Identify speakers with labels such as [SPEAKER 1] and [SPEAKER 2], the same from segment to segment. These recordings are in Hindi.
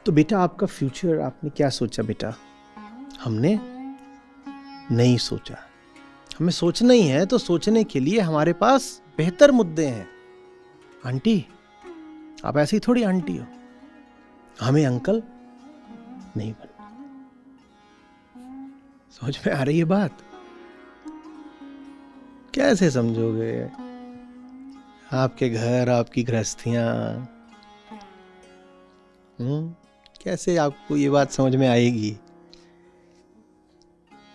[SPEAKER 1] तो बेटा आपका फ्यूचर आपने क्या सोचा बेटा? हमने नहीं सोचा। हमें सोचना ही है तो सोचने के लिए हमारे पास बेहतर मुद्दे हैं। आंटी, आप ऐसी थोड़ी आंटी हो, हमें अंकल नहीं बनना। समझ में आ रही है बात? कैसे समझोगे? आपके घर, आपकी गृहस्थियां, कैसे आपको ये बात समझ में आएगी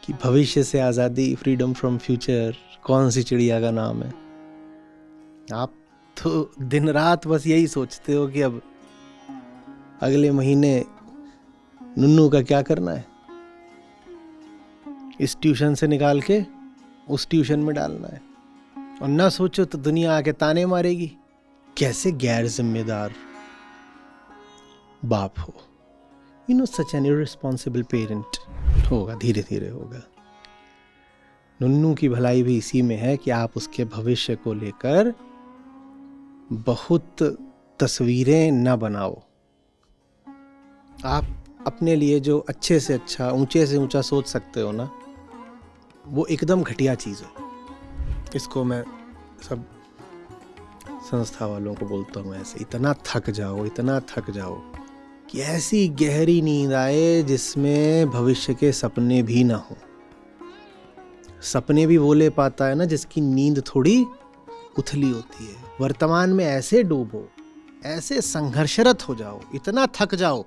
[SPEAKER 1] कि भविष्य से आजादी, फ्रीडम फ्रॉम फ्यूचर कौन सी चिड़िया का नाम है? आप तो दिन रात बस यही सोचते हो कि अब अगले महीने नुन्नू का क्या करना है, इस ट्यूशन से निकाल के उस ट्यूशन में डालना है। और ना सोचो तो दुनिया आके ताने मारेगी, कैसे गैर जिम्मेदार बाप हो, सच एन इररिस्पॉन्सिबल पेरेंट। होगा, धीरे धीरे होगा। नुन्नू की भलाई भी इसी में है कि आप उसके भविष्य को लेकर बहुत तस्वीरें न बनाओ। आप अपने लिए जो अच्छे से अच्छा, ऊंचे से ऊंचा सोच सकते हो ना, वो एकदम घटिया चीज़ है। इसको मैं सब संस्था वालों को बोलता हूँ ऐसे, इतना थक जाओ कि ऐसी गहरी नींद आए जिसमें भविष्य के सपने भी ना हो। सपने भी वो ले पाता है ना जिसकी नींद थोड़ी उथली होती है। वर्तमान में ऐसे डूबो, ऐसे संघर्षरत हो जाओ, इतना थक जाओ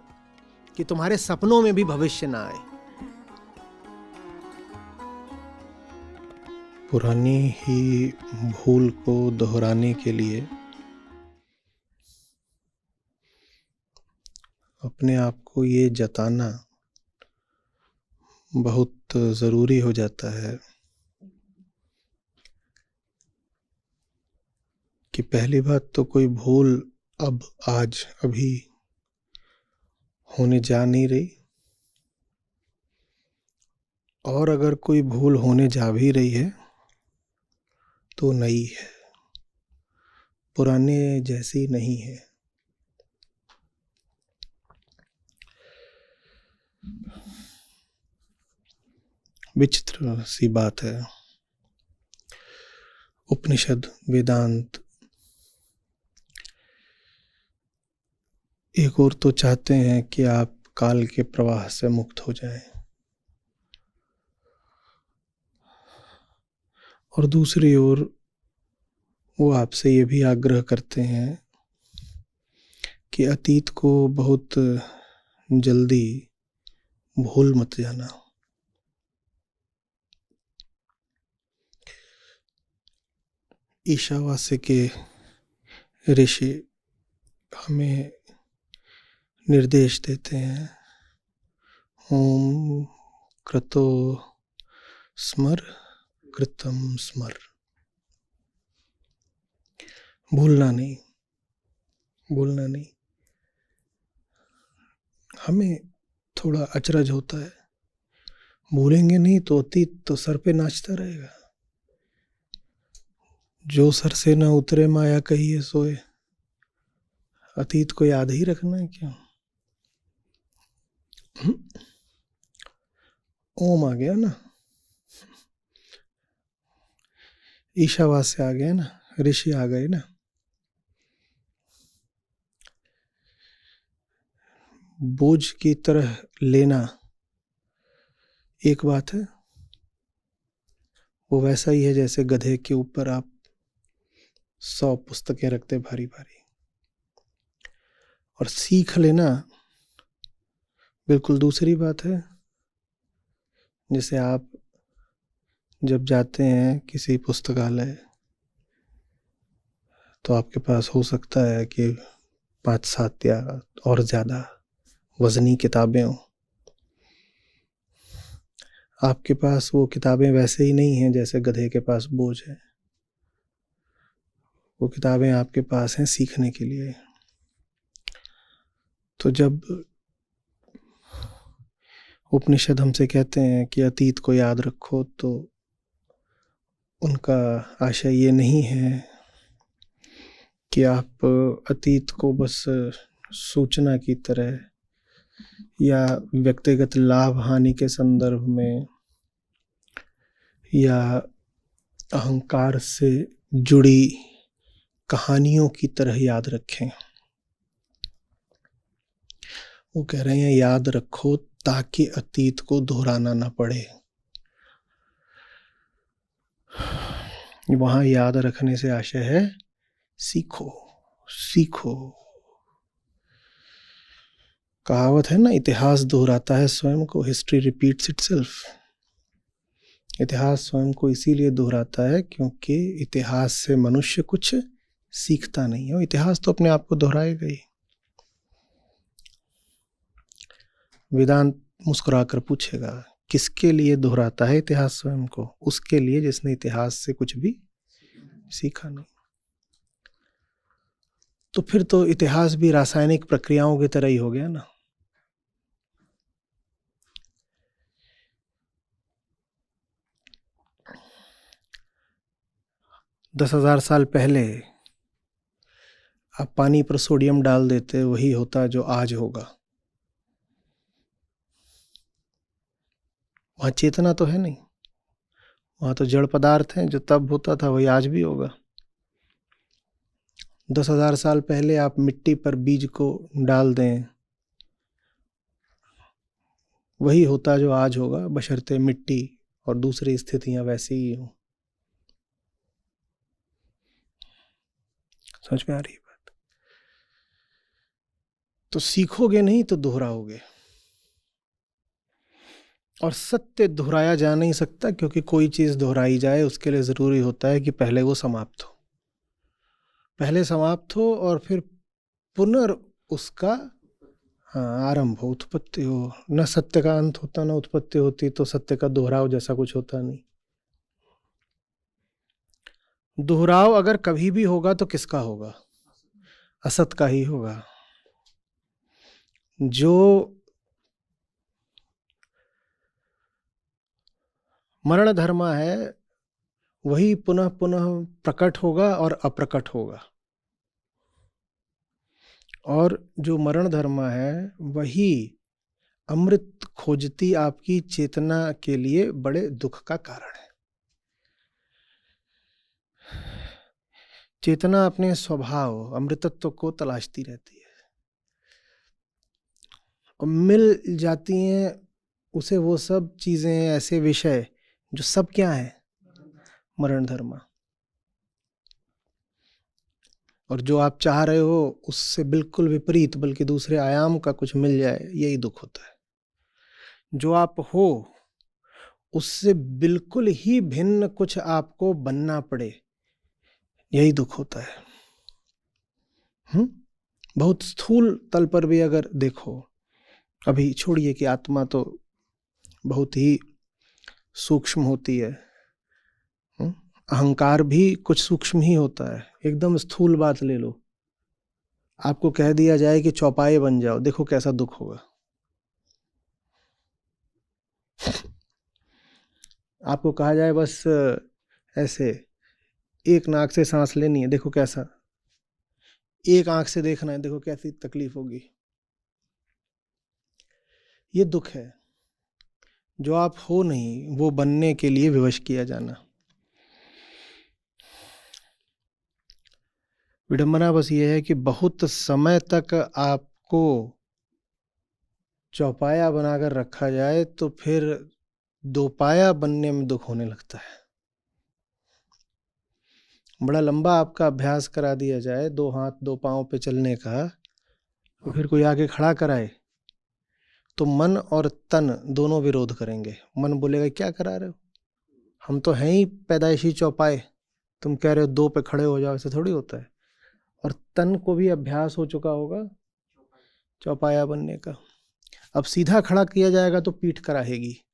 [SPEAKER 1] कि तुम्हारे सपनों में भी भविष्य ना आए। पुरानी ही भूल को दोहराने के लिए अपने आप को ये जताना बहुत ज़रूरी हो जाता है कि पहली बात तो कोई भूल अब आज अभी होने जा नहीं रही, और अगर कोई भूल होने जा भी रही है तो नई है, पुराने जैसी नहीं है। विचित्र सी बात है। उपनिषद, वेदांत एक और तो चाहते हैं कि आप काल के प्रवाह से मुक्त हो जाएं, और दूसरी ओर वो आपसे ये भी आग्रह करते हैं कि अतीत को बहुत जल्दी भूल मत जाना। ईशावास्य के ऋषि हमें निर्देश देते हैं, ओम क्रतो स्मर कृतम स्मर। भूलना नहीं। हमें थोड़ा अचरज होता है, भूलेंगे नहीं तो अतीत तो सर पे नाचता रहेगा। जो सर से ना उतरे माया कहिए सोए। अतीत को याद ही रखना है क्या? ओम आ गया ना, ईशावास्य आ गया ना, ऋषि आ गए ना। बोझ की तरह लेना एक बात है, वो वैसा ही है जैसे गधे के ऊपर आप 100 पुस्तकें रखते भारी भारी। और सीख लेना बिल्कुल दूसरी बात है। जैसे आप जब जाते हैं किसी पुस्तकालय तो आपके पास हो सकता है कि 5-7 या और ज़्यादा वज़नी किताबें हों। आपके पास वो किताबें वैसे ही नहीं हैं जैसे गधे के पास बोझ है। वो किताबें आपके पास हैं सीखने के लिए। तो जब उपनिषद हमसे कहते हैं कि अतीत को याद रखो, तो उनका आशय ये नहीं है कि आप अतीत को बस सूचना की तरह या व्यक्तिगत लाभ हानि के संदर्भ में या अहंकार से जुड़ी कहानियों की तरह याद रखें। वो कह रहे हैं याद रखो ताकि अतीत को दोहराना ना पड़े। वहां याद रखने से आशय है सीखो सीखो। कहावत है ना, इतिहास दोहराता है स्वयं को, हिस्ट्री रिपीट्स इटसेल्फ। इतिहास स्वयं को इसीलिए दोहराता है क्योंकि इतिहास से मनुष्य कुछ सीखता नहीं है। इतिहास तो अपने आप को दोहराएगा ही। वेदांत मुस्कुराकर पूछेगा किसके लिए दोहराता है इतिहास स्वयं को? उसके लिए जिसने इतिहास से कुछ भी सीखा नहीं। तो फिर तो इतिहास भी रासायनिक प्रक्रियाओं की तरह ही हो गया ना। दस 10,000 साल पहले आप पानी पर सोडियम डाल देते, वही होता जो आज होगा। वहां चेतना तो है नहीं, वहां तो जड़ पदार्थ हैं। जो तब होता था वही आज भी होगा। 10,000 साल पहले आप मिट्टी पर बीज को डाल दें, वही होता जो आज होगा, बशर्ते मिट्टी और दूसरी स्थितियां वैसी ही हों। समझ में आ रही बात? तो सीखोगे नहीं तो दोहराओगे। और सत्य दोहराया जा नहीं सकता, क्योंकि कोई चीज दोहराई जाए उसके लिए जरूरी होता है कि पहले वो समाप्त हो। पहले समाप्त हो और फिर पुनर् उसका आरंभ हो, उत्पत्ति हो। न सत्य का अंत होता न उत्पत्ति होती, तो सत्य का दोहराव जैसा कुछ होता नहीं। दोहराव अगर कभी भी होगा तो किसका होगा? असत का ही होगा। जो मरण धर्म है वही पुनः पुनः प्रकट होगा और अप्रकट होगा, और जो मरण धर्म है वही अमृत खोजती आपकी चेतना के लिए बड़े दुख का कारण है। चेतना अपने स्वभाव अमृतत्व को तलाशती रहती है, और मिल जाती हैं उसे वो सब चीजें, ऐसे विषय जो सब क्या है? मरण धर्म। और जो आप चाह रहे हो उससे बिल्कुल विपरीत, बल्कि दूसरे आयाम का कुछ मिल जाए, यही दुख होता है। जो आप हो उससे बिल्कुल ही भिन्न कुछ आपको बनना पड़े, यही दुख होता है। बहुत स्थूल तल पर भी अगर देखो, अभी छोड़िए कि आत्मा तो बहुत ही सूक्ष्म होती है, अहंकार भी कुछ सूक्ष्म ही होता है। एकदम स्थूल बात ले लो, आपको कह दिया जाए कि चौपाए बन जाओ, देखो कैसा दुख होगा। आपको कहा जाए बस ऐसे एक नाक से सांस लेनी है, देखो कैसा, एक आंख से देखना है, देखो कैसी तकलीफ होगी। ये दुख है। जो आप हो नहीं वो बनने के लिए विवश किया जाना। विडंबना बस ये है कि बहुत समय तक आपको चौपाया बनाकर रखा जाए तो फिर दोपाया बनने में दुख होने लगता है। बड़ा लंबा आपका अभ्यास करा दिया जाए 2 हाथ 2 पांव पे चलने का, तो फिर कोई आगे खड़ा कराए तो मन और तन दोनों विरोध करेंगे। मन बोलेगा क्या करा रहे हो, हम तो हैं ही पैदाइशी चौपाए, तुम कह रहे हो 2 पे खड़े हो जाओ, ऐसे थोड़ी होता है। और तन को भी अभ्यास हो चुका होगा चौपाया बनने का। अब सीधा खड़ा किया जाएगा तो पीठ कराहेगी।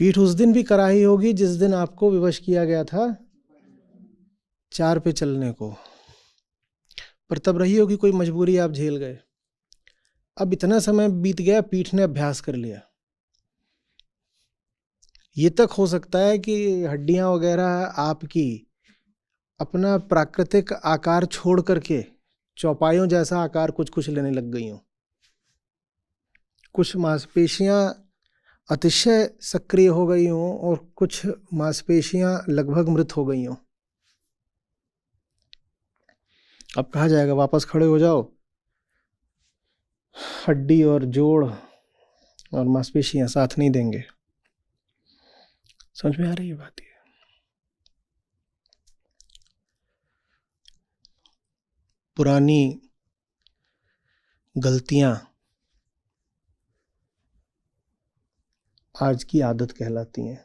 [SPEAKER 1] पीठ उस दिन भी कराही होगी जिस दिन आपको विवश किया गया था 4 पे चलने को, पर तब रही होगी कोई मजबूरी, आप झेल गए। अब इतना समय बीत गया, पीठ ने अभ्यास कर लिया। ये तक हो सकता है कि हड्डियां वगैरह आपकी अपना प्राकृतिक आकार छोड़ करके चौपायों जैसा आकार कुछ कुछ लेने लग गई हों, कुछ मांसपेशियां अतिशय सक्रिय हो गई हों और कुछ मांसपेशियां लगभग मृत हो गई हों। अब कहा जाएगा वापस खड़े हो जाओ, हड्डी और जोड़ और मांसपेशियां साथ नहीं देंगे। समझ में आ रही है बात? ये पुरानी गलतियां आज की आदत कहलाती हैं।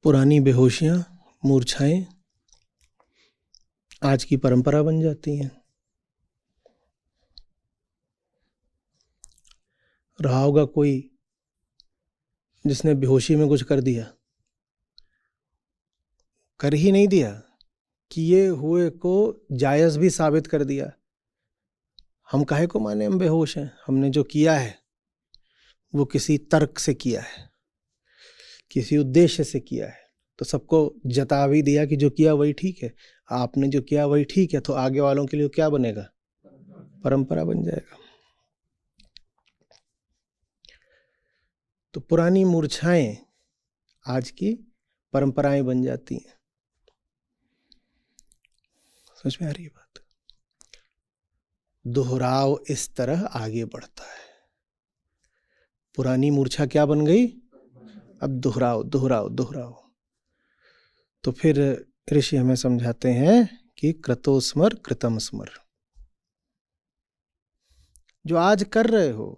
[SPEAKER 1] पुरानी बेहोशियां, मूर्छाएं आज की परंपरा बन जाती हैं। रहा होगा कोई जिसने बेहोशी में कुछ कर दिया, कर ही नहीं दिया, किए हुए को जायज़ भी साबित कर दिया। हम काहे को माने हम बेहोश हैं? हमने जो किया है वो किसी तर्क से किया है, किसी उद्देश्य से किया है, तो सबको जता भी दिया कि जो किया वही ठीक है। आपने जो किया वही ठीक है, तो आगे वालों के लिए क्या बनेगा? परंपरा बन जाएगा। तो पुरानी मूर्छाएं आज की परंपराएं बन जाती हैं। समझ में आ रही है बात? दोहराव इस तरह आगे बढ़ता है। पुरानी मूर्छा क्या बन गई? अब दोहराव दोहराव दोहराव। तो फिर ऋषि हमें समझाते हैं कि कृतो स्मर कृतम स्मर। जो आज कर रहे हो,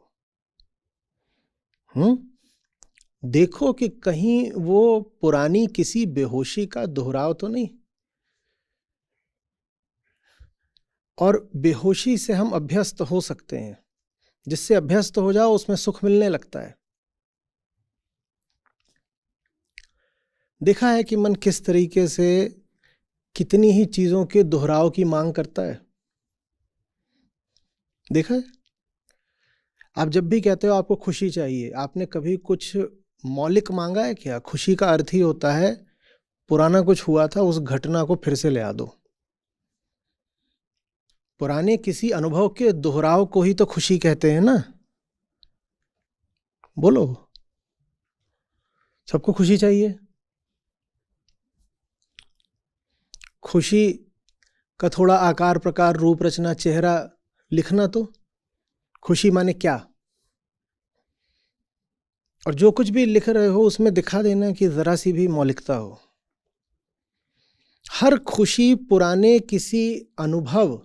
[SPEAKER 1] देखो कि कहीं वो पुरानी किसी बेहोशी का दोहराव तो नहीं। और बेहोशी से हम अभ्यस्त हो सकते हैं। जिससे अभ्यस्त हो जाओ उसमें सुख मिलने लगता है। देखा है कि मन किस तरीके से कितनी ही चीजों के दोहराव की मांग करता है। देखा है? आप जब भी कहते हो आपको खुशी चाहिए, आपने कभी कुछ मौलिक मांगा है क्या? खुशी का अर्थ ही होता है पुराना कुछ हुआ था उस घटना को फिर से ले आ दो। पुराने किसी अनुभव के दोहराव को ही तो खुशी कहते हैं ना। बोलो, सबको खुशी चाहिए। खुशी का थोड़ा आकार प्रकार रूप रचना चेहरा लिखना। तो खुशी माने क्या? और जो कुछ भी लिख रहे हो उसमें दिखा देना कि जरा सी भी मौलिकता हो। हर खुशी पुराने किसी अनुभव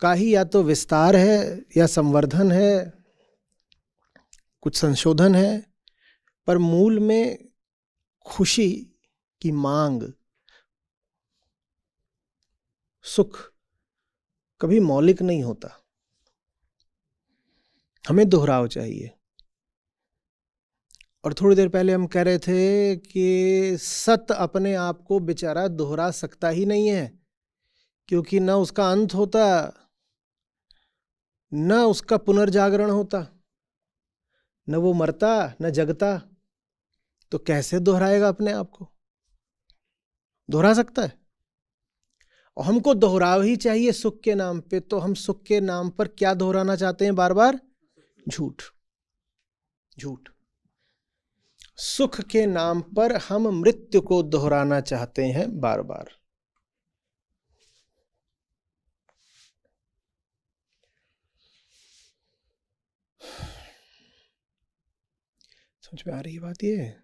[SPEAKER 1] का ही या तो विस्तार है या संवर्धन है, कुछ संशोधन है, पर मूल में खुशी की मांग, सुख कभी मौलिक नहीं होता। हमें दोहराव चाहिए। और थोड़ी देर पहले हम कह रहे थे कि सत्य अपने आप को बेचारा दोहरा सकता ही नहीं है, क्योंकि न उसका अंत होता, न उसका पुनर्जागरण होता, न वो मरता न जगता। तो कैसे दोहराएगा अपने आप को? दोहरा सकता है? और हमको दोहराव ही चाहिए सुख के नाम पे। तो हम सुख के नाम पर क्या दोहराना चाहते हैं बार बार? झूठ। झूठ। सुख के नाम पर हम मृत्यु को दोहराना चाहते हैं बार बार। समझ में आ रही बात? ये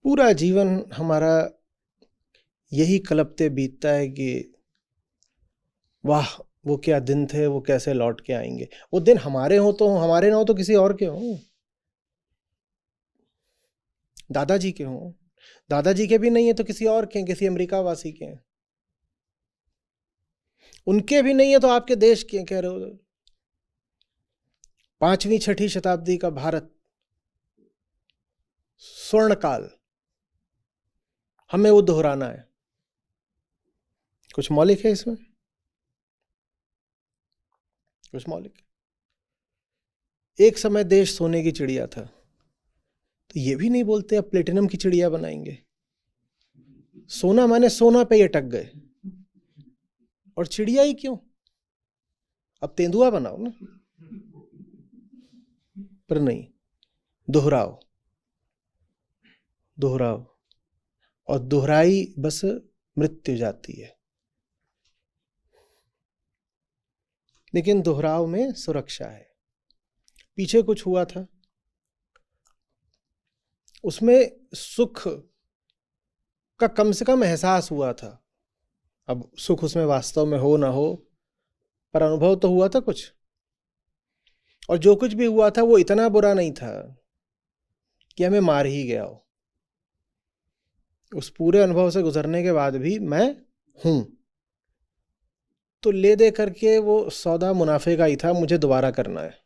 [SPEAKER 1] पूरा जीवन हमारा यही कलपते बीतता है कि वाह वो क्या दिन थे, वो कैसे लौट के आएंगे। वो दिन हमारे हो तो हमारे ना हो तो किसी और के हो। दादाजी के हो, दादाजी के भी नहीं है तो किसी और के, किसी अमेरिका वासी के हैं। उनके भी नहीं है तो आपके देश के कह रहे हो। 5वीं 6ठी शताब्दी का भारत स्वर्ण काल, हमें वो दोहराना है। कुछ मौलिक है इसमें? कुछ मौलिक। एक समय देश सोने की चिड़िया था, तो ये भी नहीं बोलते अब प्लेटिनम की चिड़िया बनाएंगे। सोना माने सोना पे ही अटक गए, और चिड़िया ही क्यों, अब तेंदुआ बनाओ ना। पर नहीं, दोहराओ दोहराओ, और दोहराई बस मृत्यु जाती है। लेकिन दोहराव में सुरक्षा है। पीछे कुछ हुआ था, उसमें सुख का कम से कम एहसास हुआ था। अब सुख उसमें वास्तव में हो ना हो, पर अनुभव तो हुआ था कुछ। और जो कुछ भी हुआ था वो इतना बुरा नहीं था कि हमें मार ही गया हो। उस पूरे अनुभव से गुजरने के बाद भी मैं हूं, तो ले दे करके वो सौदा मुनाफे का ही था, मुझे दोबारा करना है।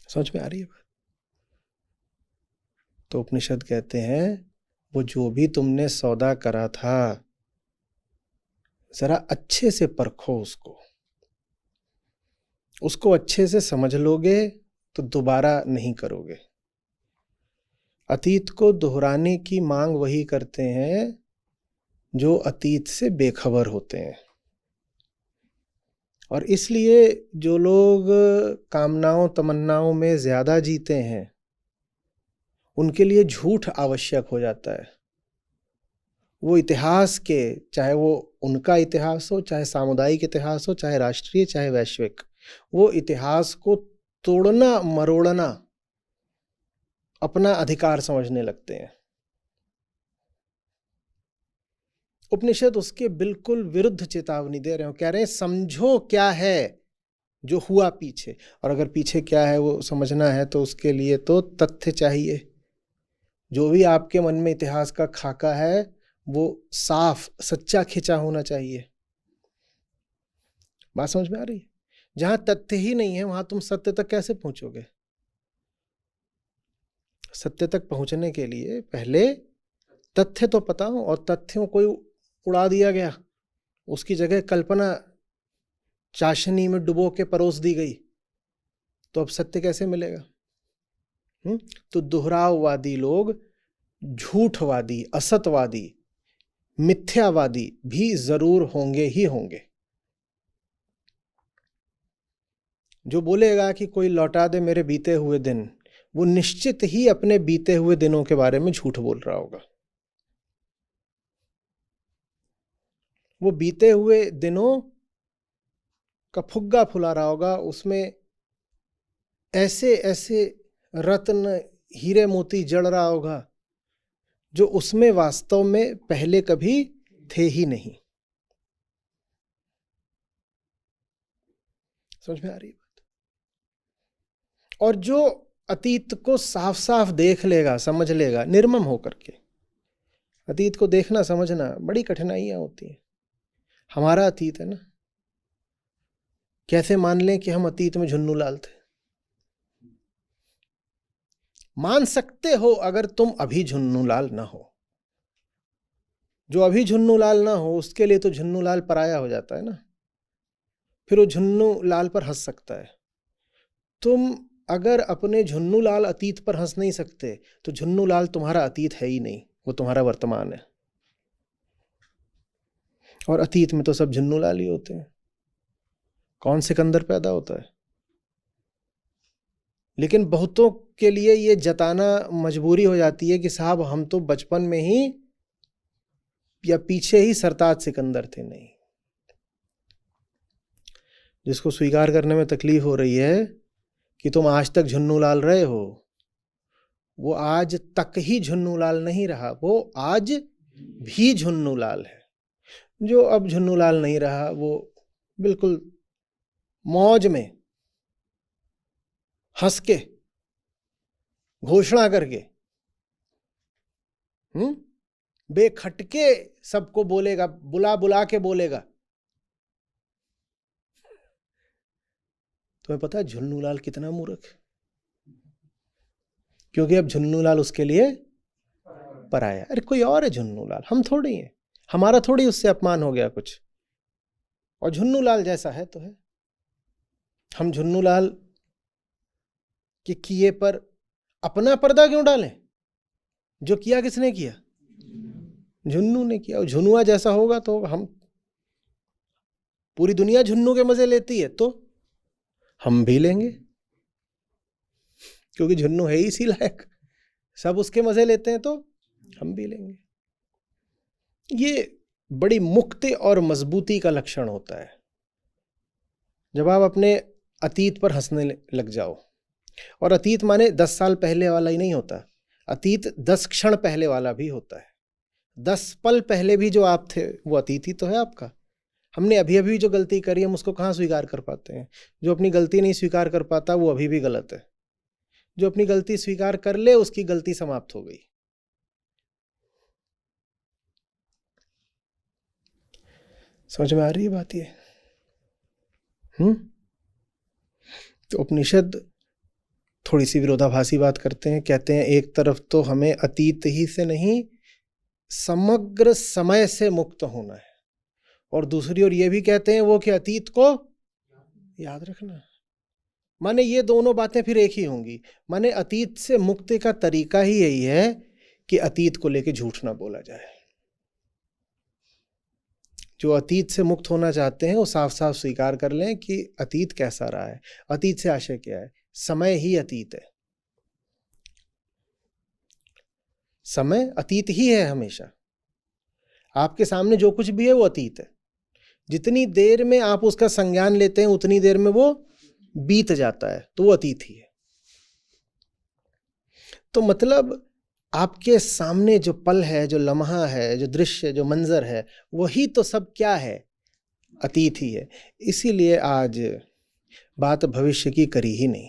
[SPEAKER 1] समझ में आ रही है बात? तो उपनिषद कहते हैं वो जो भी तुमने सौदा करा था, जरा अच्छे से परखो उसको अच्छे से समझ लोगे तो दोबारा नहीं करोगे। अतीत को दोहराने की मांग वही करते हैं जो अतीत से बेखबर होते हैं। और इसलिए जो लोग कामनाओं तमन्नाओं में ज्यादा जीते हैं, उनके लिए झूठ आवश्यक हो जाता है। वो इतिहास के, चाहे वो उनका इतिहास हो, चाहे सामुदायिक इतिहास हो, चाहे राष्ट्रीय, चाहे वैश्विक, वो इतिहास को तोड़ना मरोड़ना अपना अधिकार समझने लगते हैं। उपनिषद उसके बिल्कुल विरुद्ध चेतावनी दे रहे हो, कह रहे हैं समझो क्या है जो हुआ पीछे, और अगर पीछे क्या है वो समझना है तो उसके लिए तो तथ्य चाहिए। जो भी आपके मन में इतिहास का खाका है वो साफ सच्चा खिंचा होना चाहिए। बात समझ में आ रही है? जहां तथ्य ही नहीं है वहां तुम सत्य तक कैसे पहुंचोगे? सत्य तक पहुंचने के लिए पहले तथ्य तो पता हो, और तथ्यों को उड़ा दिया गया, उसकी जगह कल्पना चाशनी में डुबो के परोस दी गई, तो अब सत्य कैसे मिलेगा? तो दोहराववादी लोग, झूठवादी, असतवादी, मिथ्यावादी भी जरूर होंगे ही होंगे। जो बोलेगा कि कोई लौटा दे मेरे बीते हुए दिन, वो निश्चित ही अपने बीते हुए दिनों के बारे में झूठ बोल रहा होगा। वो बीते हुए दिनों का फुग्गा फुला रहा होगा, उसमें ऐसे ऐसे रत्न हीरे मोती जड़ रहा होगा जो उसमें वास्तव में पहले कभी थे ही नहीं। समझ में आ रही है बात? और जो अतीत को साफ साफ देख लेगा, समझ लेगा, निर्मम होकर के। अतीत को देखना समझना बड़ी कठिनाइयां होती हैं। हमारा अतीत है ना, कैसे मान लें कि हम अतीत में झुन्नू लाल थे? मान सकते हो अगर तुम अभी झुन्नू लाल ना हो। जो अभी झुन्नू लाल ना हो उसके लिए तो झुन्नू लाल पराया हो जाता है ना, फिर वो झुन्नू लाल पर हंस सकता है। तुम अगर अपने झुन्नू लाल अतीत पर हंस नहीं सकते तो झुन्नू लाल तुम्हारा अतीत है ही नहीं, वो तुम्हारा वर्तमान है। और अतीत में तो सब झुन्नू लाल ही होते हैं, कौन सिकंदर पैदा होता है? लेकिन बहुतों के लिए ये जताना मजबूरी हो जाती है कि साहब हम तो बचपन में ही या पीछे ही सरताज सिकंदर थे। नहीं, जिसको स्वीकार करने में तकलीफ हो रही है कि तुम आज तक झुन्नू लाल रहे हो, वो आज तक ही झुन्नू लाल नहीं रहा, वो आज भी झुन्नू लाल है। जो अब झुन्नू लाल नहीं रहा वो बिल्कुल मौज में हंस के घोषणा करके बेखटके सबको बोलेगा, बुला बुला के बोलेगा। तुम्हें पता है झुन्नू लाल कितना मूर्ख है? क्योंकि अब झुन्नू लाल उसके लिए पराया। अरे कोई और है झुन्नू लाल, हम थोड़ी हैं। हमारा थोड़ी उससे अपमान हो गया कुछ। और झुन्नू लाल जैसा है तो है। हम झुन्नू लाल के किए पर अपना पर्दा क्यों डालें? जो किया किसने किया? झुन्नू ने किया। झुनुआ जैसा होगा तो हम, पूरी दुनिया झुन्नू के मजे लेती है तो हम भी लेंगे, क्योंकि झुन्नू है ही इसी लायक, सब उसके मजे लेते हैं तो हम भी लेंगे। ये बड़ी मुक्ति और मजबूती का लक्षण होता है जब आप अपने अतीत पर हंसने लग जाओ। और अतीत माने 10 साल पहले वाला ही नहीं होता, अतीत 10 क्षण पहले वाला भी होता है। 10 पल पहले भी जो आप थे वो अतीत ही तो है आपका। हमने अभी अभी जो गलती करी हम उसको कहाँ स्वीकार कर पाते हैं? जो अपनी गलती नहीं स्वीकार कर पाता वो अभी भी गलत है। जो अपनी गलती स्वीकार कर ले उसकी गलती समाप्त हो गई। समझ में आ रही है बात ये? तो उपनिषद थोड़ी सी विरोधाभासी बात करते हैं। कहते हैं एक तरफ तो हमें अतीत ही से नहीं समग्र समय से मुक्त होना है, और दूसरी ओर ये भी कहते हैं वो कि अतीत को याद रखना। माने ये दोनों बातें फिर एक ही होंगी। माने अतीत से मुक्ति का तरीका ही यही है कि अतीत को लेके झूठ ना बोला जाए। जो अतीत से मुक्त होना चाहते हैं वो साफ साफ स्वीकार कर लें कि अतीत कैसा रहा है। अतीत से आशय क्या है? समय ही अतीत है। समय अतीत ही है हमेशा। आपके सामने जो कुछ भी है वो अतीत है। जितनी देर में आप उसका संज्ञान लेते हैं उतनी देर में वो बीत जाता है, तो वो अतीत ही है। तो मतलब आपके सामने जो पल है, जो लम्हा है, जो दृश्य, जो मंजर है, वही तो सब क्या है? अतीत ही है। इसीलिए आज बात भविष्य की करी ही नहीं,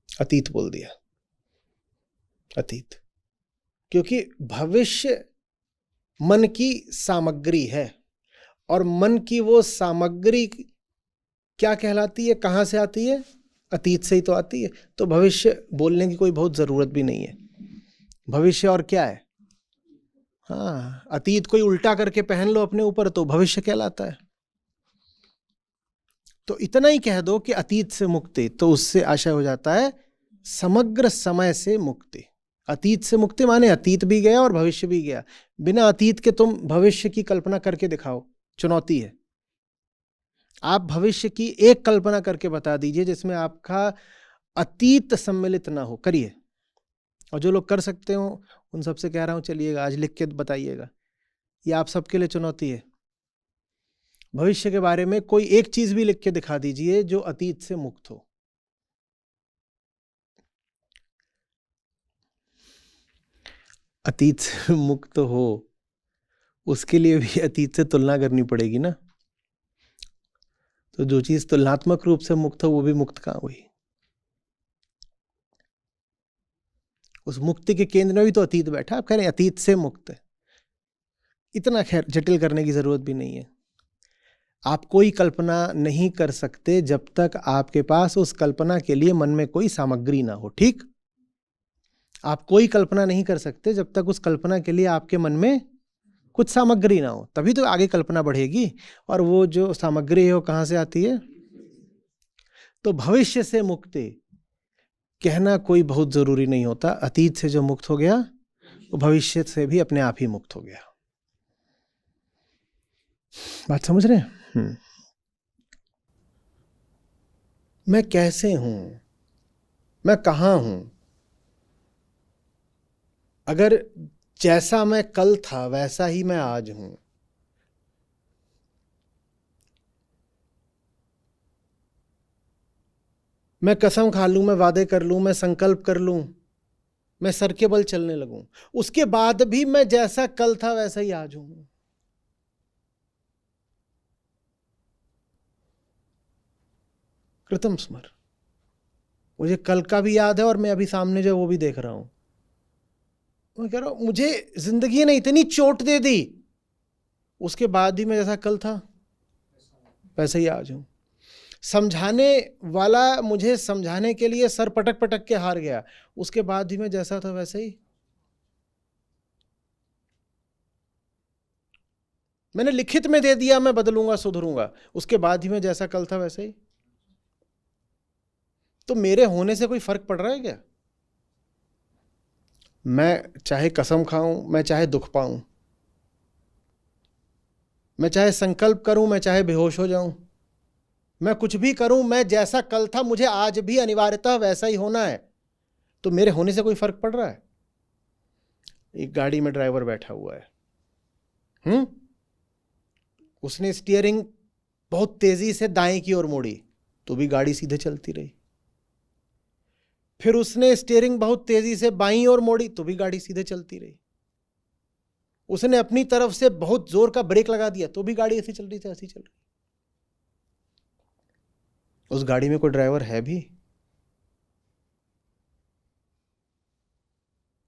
[SPEAKER 1] अतीत बोल दिया। अतीत, क्योंकि भविष्य मन की सामग्री है, और मन की वो सामग्री क्या कहलाती है, कहाँ से आती है? अतीत से ही तो आती है। तो भविष्य बोलने की कोई बहुत जरूरत भी नहीं है। भविष्य और क्या है? हाँ, अतीत कोई उल्टा करके पहन लो अपने ऊपर तो भविष्य कहलाता है। तो इतना ही कह दो कि अतीत से मुक्ति, तो उससे आशय हो जाता है समग्र समय से मुक्ति। अतीत से मुक्ति माने अतीत भी गया और भविष्य भी गया। बिना अतीत के तुम भविष्य की कल्पना करके दिखाओ, चुनौती है। आप भविष्य की एक कल्पना करके बता दीजिए जिसमें आपका अतीत सम्मिलित ना हो, करिए। और जो लोग कर सकते हो उन सबसे कह रहा हूं, चलिएगा आज लिख के बताइएगा। ये आप सबके लिए चुनौती है। भविष्य के बारे में कोई एक चीज भी लिख के दिखा दीजिए जो अतीत से मुक्त हो। अतीत से मुक्त हो उसके लिए भी अतीत से तुलना करनी पड़ेगी ना। तो जो चीज तुलनात्मक रूप से मुक्त हो वो भी मुक्त कहाँ हुई? उस मुक्ति के केंद्र में भी तो अतीत बैठा। आप कह रहे हैं अतीत से मुक्त है, इतना खैर जटिल करने की जरूरत भी नहीं है। आप कोई कल्पना नहीं कर सकते जब तक आपके पास उस कल्पना के लिए मन में कोई सामग्री ना हो। ठीक? आप कोई कल्पना नहीं कर सकते जब तक उस कल्पना के लिए आपके मन में कुछ सामग्री ना हो, तभी तो आगे कल्पना बढ़ेगी। और वो जो सामग्री है वो कहाँ से आती है? तो भविष्य से मुक्ति कहना कोई बहुत जरूरी नहीं होता। अतीत से जो मुक्त हो गया वो भविष्य से भी अपने आप ही मुक्त हो गया। बात समझ रहे हैं? मैं कैसे हूं, मैं कहां हूं? अगर जैसा मैं कल था वैसा ही मैं आज हूं, मैं कसम खा लूं, मैं वादे कर लूं, मैं संकल्प कर लूं, मैं सर के बल चलने लगूं, उसके बाद भी मैं जैसा कल था वैसा ही आज हूं। कृतम स्मर। मुझे कल का भी याद है और मैं अभी सामने जो वो भी देख रहा हूं। मैं कह रहा हूं मुझे जिंदगी ने इतनी चोट दे दी, उसके बाद भी मैं जैसा कल था वैसा ही आज हूं। समझाने वाला मुझे समझाने के लिए सर पटक पटक के हार गया, उसके बाद भी मैं जैसा था वैसे ही। मैंने लिखित में दे दिया मैं बदलूंगा सुधरूंगा, उसके बाद ही मैं जैसा कल था वैसे ही। तो मेरे होने से कोई फर्क पड़ रहा है क्या? मैं चाहे कसम खाऊं, मैं चाहे दुख पाऊं, मैं चाहे संकल्प करूं, मैं चाहे बेहोश हो जाऊं, मैं कुछ भी करूं, मैं जैसा कल था मुझे आज भी अनिवार्यतः वैसा ही होना है। तो मेरे होने से कोई फर्क पड़ रहा है? एक गाड़ी में ड्राइवर बैठा हुआ है, उसने स्टीयरिंग बहुत तेजी से दाएं की ओर मोड़ी तो भी गाड़ी सीधे चलती रही। फिर उसने स्टीयरिंग बहुत तेजी से बाईं ओर मोड़ी तो भी गाड़ी सीधे चलती रही। उसने अपनी तरफ से बहुत जोर का ब्रेक लगा दिया तो भी गाड़ी ऐसी चल रही थी, ऐसी चल रही। उस गाड़ी में कोई ड्राइवर है भी?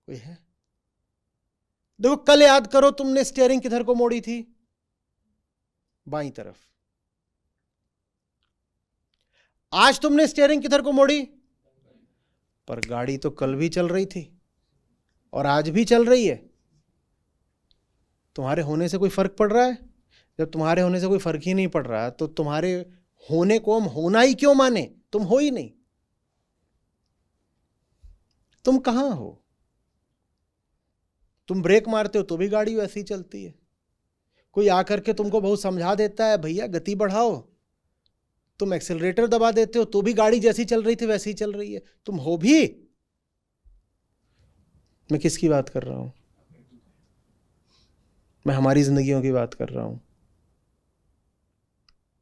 [SPEAKER 1] कोई है? देखो, कल याद करो तुमने स्टीयरिंग किधर को मोड़ी थी? बाईं तरफ। आज तुमने स्टीयरिंग किधर को मोड़ी? पर गाड़ी तो कल भी चल रही थी और आज भी चल रही है। तुम्हारे होने से कोई फर्क पड़ रहा है? जब तुम्हारे होने से कोई फर्क ही नहीं पड़ रहा तो तुम्हारे होने को हम होना ही क्यों माने? तुम हो ही नहीं। तुम कहां हो? तुम ब्रेक मारते हो तो भी गाड़ी वैसी ही चलती है। कोई आकर के तुमको बहुत समझा देता है, भैया गति बढ़ाओ, तुम एक्सेलरेटर दबा देते हो तो भी गाड़ी जैसी चल रही थी वैसी ही चल रही है। तुम हो भी। मैं किसकी बात कर रहा हूं? मैं हमारी जिंदगियों की बात कर रहा हूं।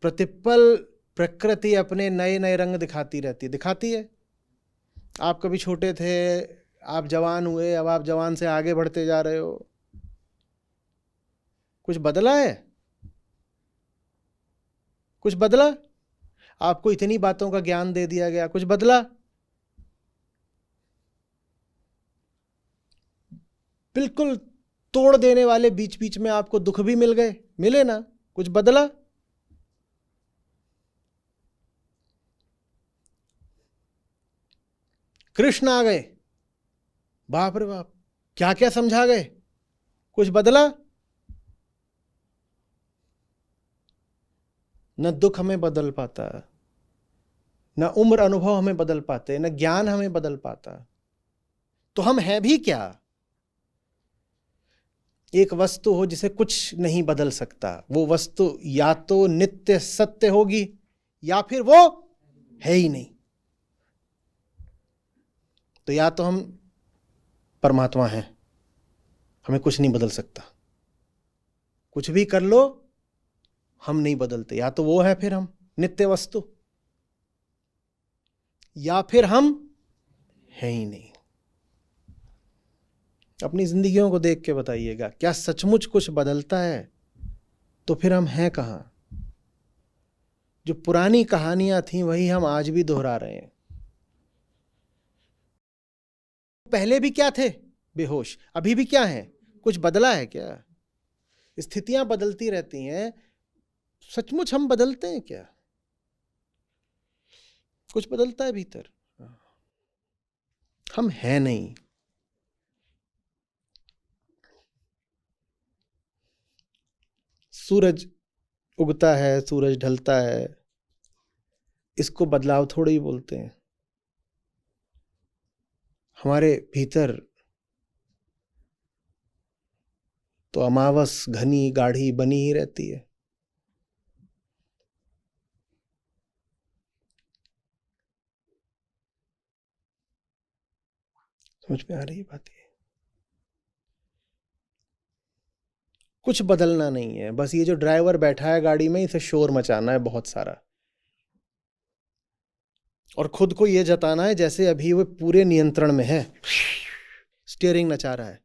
[SPEAKER 1] प्रतिपल प्रकृति अपने नए नए रंग दिखाती रहती है, दिखाती है। आप कभी छोटे थे, आप जवान हुए, अब आप जवान से आगे बढ़ते जा रहे हो। कुछ बदला है? कुछ बदला? आपको इतनी बातों का ज्ञान दे दिया गया, कुछ बदला? बिल्कुल तोड़ देने वाले बीच बीच में आपको दुख भी मिल गए, मिले ना? कुछ बदला? कृष्ण आ गए, बाप रे बाप, क्या क्या समझा गए, कुछ बदला? न दुख हमें बदल पाता, न उम्र अनुभव हमें बदल पाते, न ज्ञान हमें बदल पाता। तो हम हैं भी क्या? एक वस्तु हो जिसे कुछ नहीं बदल सकता, वो वस्तु या तो नित्य सत्य होगी या फिर वो है ही नहीं। तो या तो हम परमात्मा हैं, हमें कुछ नहीं बदल सकता, कुछ भी कर लो हम नहीं बदलते। या तो वो है फिर हम नित्य वस्तु, या फिर हम हैं ही नहीं। अपनी जिंदगियों को देख के बताइएगा, क्या सचमुच कुछ बदलता है? तो फिर हम हैं कहां? जो पुरानी कहानियां थी वही हम आज भी दोहरा रहे हैं। पहले भी क्या थे? बेहोश। अभी भी क्या है? कुछ बदला है क्या? स्थितियां बदलती रहती हैं, सचमुच हम बदलते हैं क्या? कुछ बदलता है भीतर? हम हैं नहीं। सूरज उगता है, सूरज ढलता है, इसको बदलाव थोड़े ही बोलते हैं। हमारे भीतर तो अमावस घनी गाढ़ी बनी ही रहती है। समझ में आ रही है बात? कुछ बदलना नहीं है, बस ये जो ड्राइवर बैठा है गाड़ी में, इसे शोर मचाना है बहुत सारा, और खुद को ये जताना है जैसे अभी वो पूरे नियंत्रण में है। स्टीयरिंग नचा रहा है,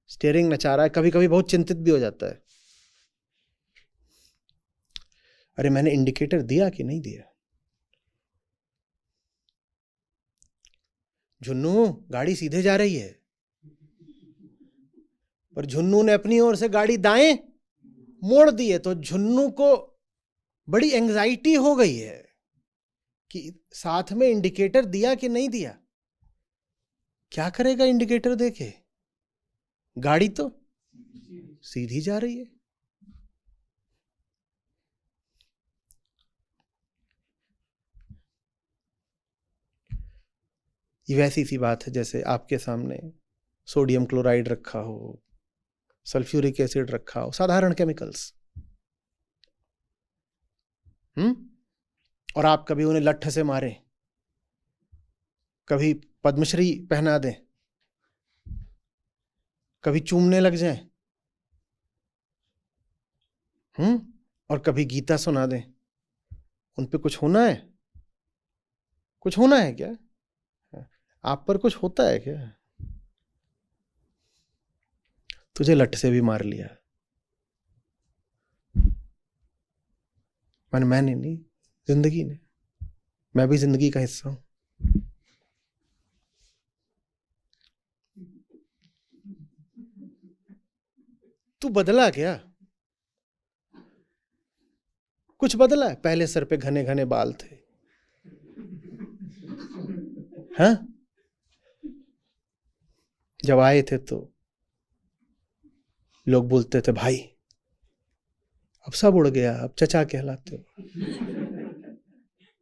[SPEAKER 1] स्टीयरिंग नचा रहा है। कभी कभी बहुत चिंतित भी हो जाता है, अरे मैंने इंडिकेटर दिया कि नहीं दिया? झुन्नू, गाड़ी सीधे जा रही है, पर झुन्नू ने अपनी ओर से गाड़ी दाएं मोड़ दी है, तो झुन्नू को बड़ी एंग्जाइटी हो गई है कि साथ में इंडिकेटर दिया कि नहीं दिया। क्या करेगा इंडिकेटर देखे? गाड़ी तो सीधी जा रही है। ये वैसी सी बात है जैसे आपके सामने सोडियम क्लोराइड रखा हो, सल्फ्यूरिक एसिड रखा हो, साधारण केमिकल्स, और आप कभी उन्हें लठ से मारें, कभी पद्मश्री पहना दें, कभी चूमने लग जाएं, और कभी गीता सुना दें, उन पे कुछ होना है? कुछ होना है क्या? आप पर कुछ होता है क्या? तुझे लठ से भी मार लिया, मैंने नहीं, जिंदगी ने। मैं भी जिंदगी का हिस्सा हूं। तू बदला क्या? कुछ बदला है? पहले सर पे घने घने बाल थे, हाँ? जब आए थे तो लोग बोलते थे भाई, अब सब उड़ गया, अब चचा कहलाते हो।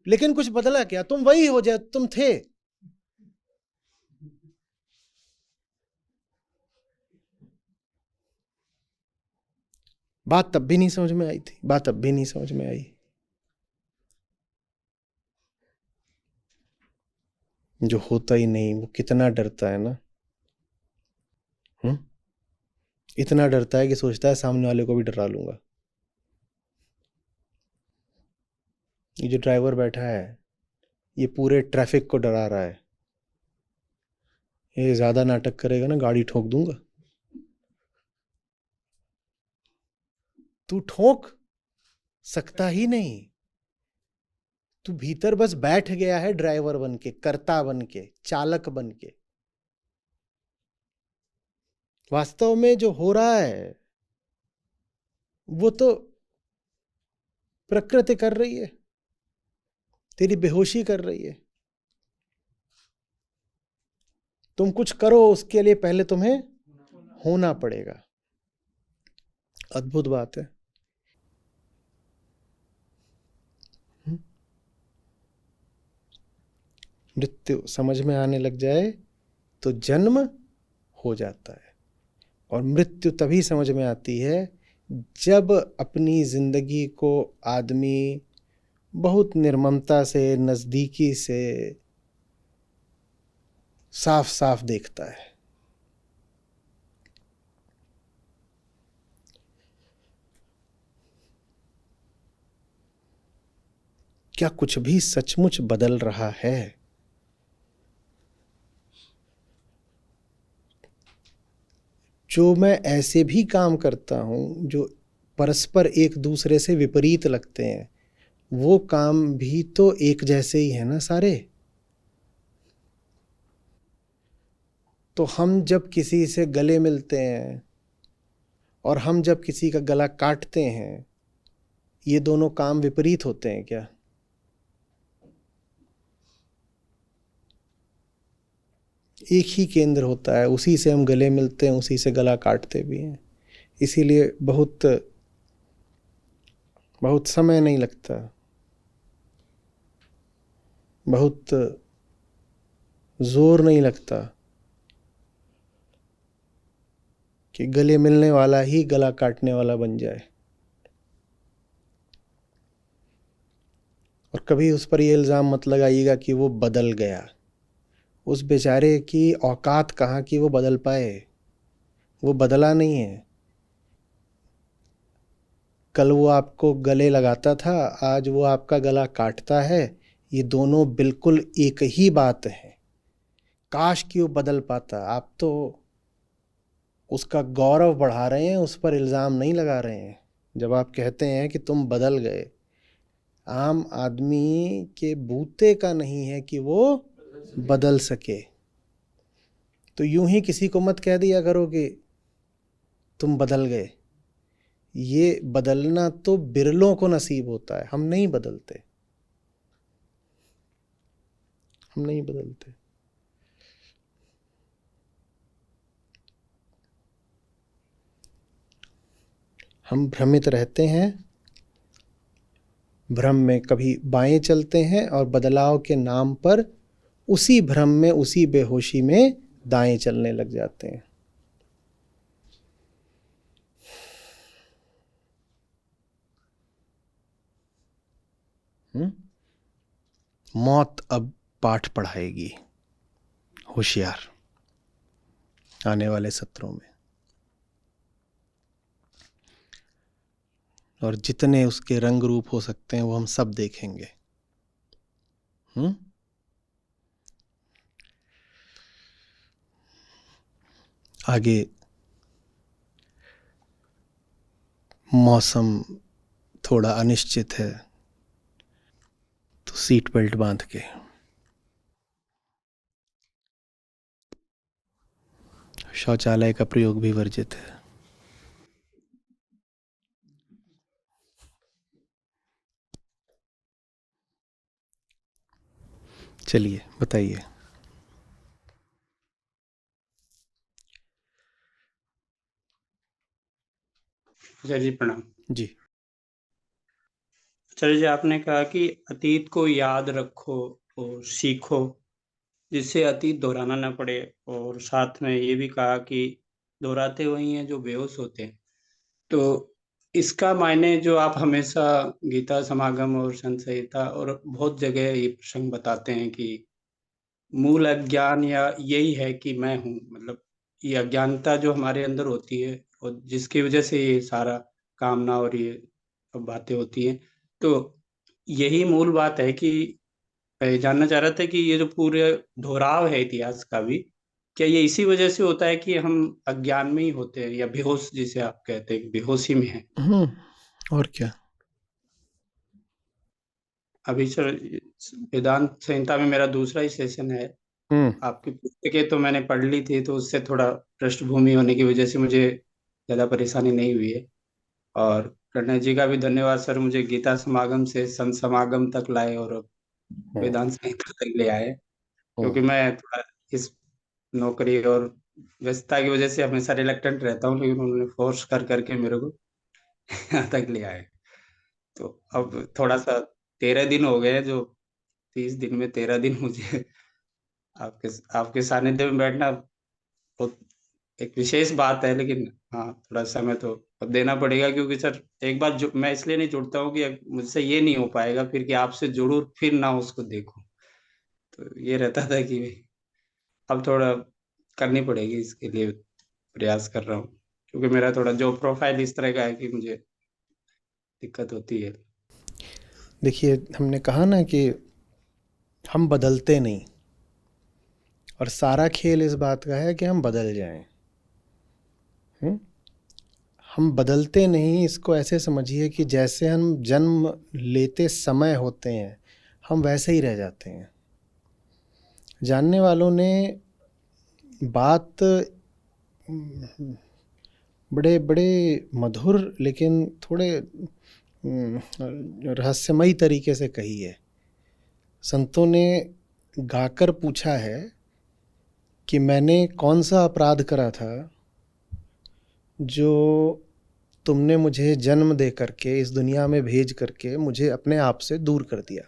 [SPEAKER 1] लेकिन कुछ बदला क्या? तुम वही हो जो तुम थे। बात तब भी नहीं समझ में आई थी, बात अब भी नहीं समझ में आई। जो होता ही नहीं वो कितना डरता है ना। इतना डरता है कि सोचता है सामने वाले को भी डरा लूंगा। ये जो ड्राइवर बैठा है ये पूरे ट्रैफिक को डरा रहा है। ये ज्यादा नाटक करेगा ना, गाड़ी ठोक दूंगा। तू ठोक सकता ही नहीं। तू भीतर बस बैठ गया है ड्राइवर बन के, कर्ता बन के, चालक बन के। वास्तव में जो हो रहा है वो तो प्रकृति कर रही है, तेरी बेहोशी कर रही है। तुम कुछ करो उसके लिए पहले तुम्हें होना पड़ेगा। अद्भुत बात है। मृत्यु समझ में आने लग जाए तो जन्म हो जाता है, और मृत्यु तभी समझ में आती है जब अपनी जिंदगी को आदमी बहुत निर्ममता से, नजदीकी से, साफ साफ देखता है। क्या कुछ भी सचमुच बदल रहा है? जो मैं ऐसे भी काम करता हूं जो परस्पर एक दूसरे से विपरीत लगते हैं, वो काम भी तो एक जैसे ही है ना सारे। तो हम जब किसी से गले मिलते हैं और हम जब किसी का गला काटते हैं, ये दोनों काम विपरीत होते हैं क्या? एक ही केंद्र होता है, उसी से हम गले मिलते हैं, उसी से गला काटते भी हैं। इसीलिए बहुत बहुत समय नहीं लगता, बहुत जोर नहीं लगता कि गले मिलने वाला ही गला काटने वाला बन जाए। और कभी उस पर यह इल्ज़ाम मत लगाइएगा कि वो बदल गया। उस बेचारे की औकात कहाँ कि वो बदल पाए। वो बदला नहीं है। कल वो आपको गले लगाता था, आज वो आपका गला काटता है। ये दोनों बिल्कुल एक ही बात है। काश कि वो बदल पाता। आप तो उसका गौरव बढ़ा रहे हैं, उस पर इल्ज़ाम नहीं लगा रहे हैं। जब आप कहते हैं कि तुम बदल गए, आम आदमी के बूते का नहीं है कि वो बदल सके। तो यूं ही किसी को मत कह दिया करो कि तुम बदल गए। ये बदलना तो बिरलों को नसीब होता है, हम नहीं बदलते, हम नहीं बदलते। हम भ्रमित रहते हैं, भ्रम में कभी बाएं चलते हैं और बदलाव के नाम पर उसी भ्रम में, उसी बेहोशी में दाएं चलने लग जाते हैं। मौत अब पाठ पढ़ाएगी, होशियार, आने वाले सत्रों में। और जितने उसके रंग रूप हो सकते हैं वो हम सब देखेंगे। आगे मौसम थोड़ा अनिश्चित है, तो सीट बेल्ट बांध के, शौचालय का प्रयोग भी वर्जित है। चलिए बताइए।
[SPEAKER 2] जी प्रणाम
[SPEAKER 1] जी।
[SPEAKER 2] आचार्य जी। आपने कहा कि अतीत को याद रखो और सीखो, जिससे अतीत दोहराना ना पड़े, और साथ में ये भी कहा कि दोहराते वही हैं जो बेहोश होते हैं। तो इसका मायने जो आप हमेशा गीता समागम और संत संहिता और बहुत जगह ये प्रसंग बताते हैं कि मूल अज्ञान या यही है कि मैं हूँ, मतलब ये अज्ञानता जो हमारे अंदर होती है और जिसकी वजह से ये सारा कामना और ये सब बातें होती हैं। तो यही मूल बात है कि मैं जानना चाह रहा था कि ये जो पूरे दोहराव है इतिहास का भी, क्या ये इसी वजह से होता है कि हम अज्ञान में ही होते हैं, या बेहोश जिसे आप कहते हैं बेहोशी में है?
[SPEAKER 1] और क्या।
[SPEAKER 2] अभी सर वेदांत संहिता में मेरा दूसरा ही सेशन है। आपकी पुस्तकें तो मैंने पढ़ ली थी, तो उससे थोड़ा पृष्ठभूमि होने की वजह से मुझे ज़्यादा परेशानी नहीं हुई है। और प्रणय जी का भी धन्यवाद सर, मुझे गीता समागम से संत समागम तक लाए और अब वेदांत संहिता तक ले आए। क्योंकि मैं थोड़ा इस नौकरी और व्यस्तता की वजह से हमेशा रिलक्टेंट रहता हूँ, लेकिन उन्होंने फोर्स कर करके मेरे को यहाँ तक ले आए। तो अब थोड़ा सा 13 दिन हो गए हैं, जो 30 दिन में 13 दिन मुझे आपके आपके सानिध्य में बैठना बहुत एक विशेष बात है। लेकिन हाँ, थोड़ा समय तो अब देना पड़ेगा, क्योंकि सर एक बार जो मैं इसलिए नहीं जुड़ता हूँ कि मुझसे ये नहीं हो पाएगा फिर कि आपसे जुड़ूं फिर ना उसको देखूं। तो ये रहता था कि अब थोड़ा करनी पड़ेगी, इसके लिए प्रयास कर रहा हूँ, क्योंकि मेरा थोड़ा जॉब प्रोफाइल इस तरह का है कि मुझे दिक्कत होती है।
[SPEAKER 1] देखिए, हमने कहा ना कि हम बदलते नहीं, और सारा खेल इस बात का है कि हम बदल जाएं। हम बदलते नहीं, इसको ऐसे समझिए कि जैसे हम जन्म लेते समय होते हैं हम वैसे ही रह जाते हैं। जानने वालों ने बात बड़े बड़े मधुर लेकिन थोड़े रहस्यमयी तरीके से कही है। संतों ने गाकर पूछा है कि मैंने कौन सा अपराध करा था जो तुमने मुझे जन्म दे करके, इस दुनिया में भेज करके मुझे अपने आप से दूर कर दिया।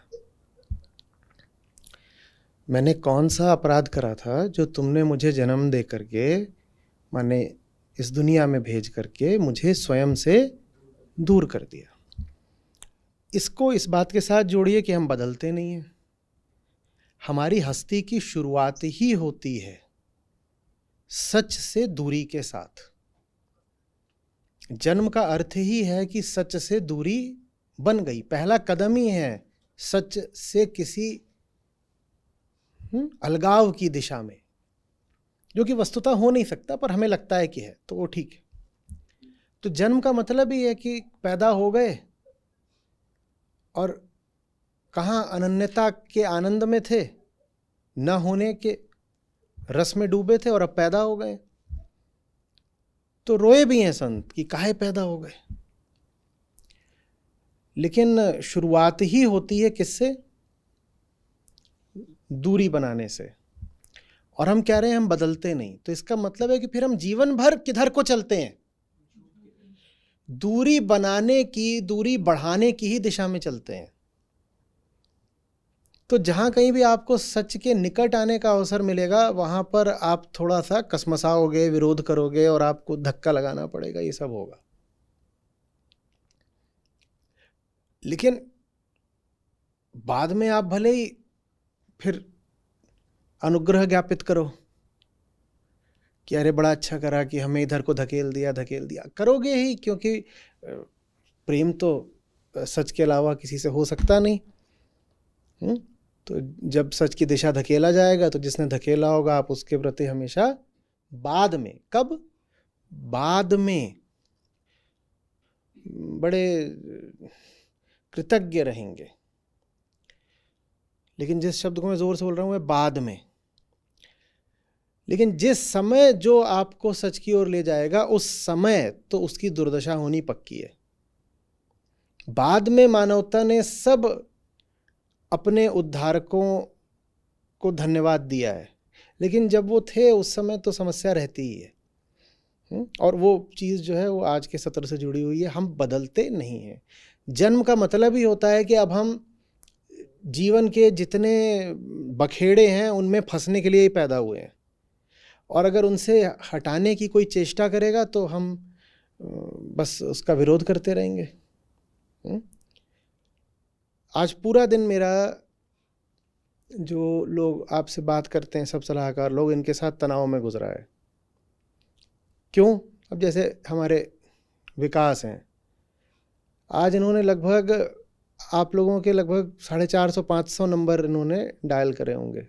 [SPEAKER 1] मैंने कौन सा अपराध करा था जो तुमने मुझे जन्म दे करके, माने इस दुनिया में भेज करके मुझे स्वयं से दूर कर दिया। इसको इस बात के साथ जोड़िए कि हम बदलते नहीं हैं। हमारी हस्ती की शुरुआत ही होती है सच से दूरी के साथ। जन्म का अर्थ ही है कि सच से दूरी बन गई, पहला कदम ही है सच से किसी अलगाव की दिशा में, जो कि वस्तुतः हो नहीं सकता पर हमें लगता है कि है, तो वो ठीक है। तो जन्म का मतलब ही है कि पैदा हो गए और कहाँ अनन्यता के आनंद में थे, न होने के रस में डूबे थे, और अब पैदा हो गए। तो रोए भी हैं संत कि काहे पैदा हो गए। लेकिन शुरुआत ही होती है किससे? दूरी बनाने से। और हम कह रहे हैं हम बदलते नहीं, तो इसका मतलब है कि फिर हम जीवन भर किधर को चलते हैं? दूरी बनाने की, दूरी बढ़ाने की ही दिशा में चलते हैं। तो जहाँ कहीं भी आपको सच के निकट आने का अवसर मिलेगा वहाँ पर आप थोड़ा सा कसमसाओगे, विरोध करोगे और आपको धक्का लगाना पड़ेगा, ये सब होगा। लेकिन बाद में आप भले ही फिर अनुग्रह ज्ञापित करो कि अरे बड़ा अच्छा करा कि हमें इधर को धकेल दिया, करोगे ही, क्योंकि प्रेम तो सच के अलावा किसी से हो सकता नहीं। तो जब सच की दिशा धकेला जाएगा तो जिसने धकेला होगा आप उसके प्रति हमेशा बाद में, कब? बाद में बड़े कृतज्ञ रहेंगे। लेकिन जिस शब्द को मैं जोर से बोल रहा हूँ वह बाद में। लेकिन जिस समय जो आपको सच की ओर ले जाएगा उस समय तो उसकी दुर्दशा होनी पक्की है। बाद में मानवता ने सब अपने उद्धारकों को धन्यवाद दिया है, लेकिन जब वो थे उस समय तो समस्या रहती ही है। और वो चीज़ जो है वो आज के सत्र से जुड़ी हुई है, हम बदलते नहीं हैं। जन्म का मतलब ही होता है कि अब हम जीवन के जितने बखेड़े हैं उनमें फंसने के लिए ही पैदा हुए हैं, और अगर उनसे हटाने की कोई चेष्टा करेगा तो हम बस उसका विरोध करते रहेंगे। आज पूरा दिन मेरा, जो लोग आपसे बात करते हैं सब सलाहकार लोग, इनके साथ तनाव में गुजरा है। क्यों? अब जैसे हमारे विकास हैं, आज इन्होंने लगभग आप लोगों के लगभग 450-500 नंबर इन्होंने डायल करे होंगे,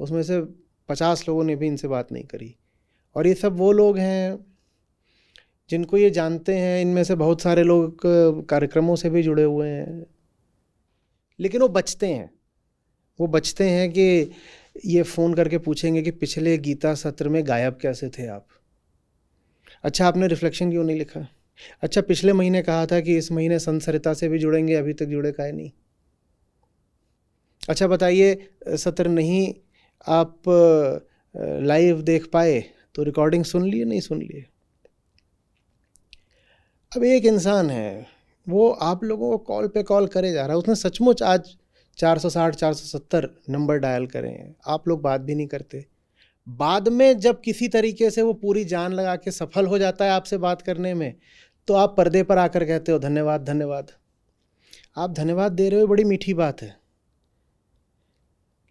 [SPEAKER 1] उसमें से 50 लोगों ने भी इनसे बात नहीं करी। और ये सब वो लोग हैं जिनको ये जानते हैं, इनमें से बहुत सारे लोग कार्यक्रमों से भी जुड़े हुए हैं, लेकिन वो बचते हैं कि ये फ़ोन करके पूछेंगे कि पिछले गीता सत्र में गायब कैसे थे आप? अच्छा, आपने रिफ्लेक्शन क्यों नहीं लिखा? अच्छा, पिछले महीने कहा था कि इस महीने संत सरिता से भी जुड़ेंगे, अभी तक जुड़े काहे नहीं? अच्छा बताइए, सत्र नहीं आप लाइव देख पाए तो रिकॉर्डिंग सुन लिए, नहीं सुन लिए? अब एक इंसान है, वो आप लोगों को कॉल पे कॉल करे जा रहा है, उसने सचमुच आज 460-470 नंबर डायल करे हैं, आप लोग बात भी नहीं करते। बाद में जब किसी तरीके से वो पूरी जान लगा के सफल हो जाता है आपसे बात करने में, तो आप पर्दे पर आकर कहते हो धन्यवाद धन्यवाद। आप धन्यवाद दे रहे हो, बड़ी मीठी बात है,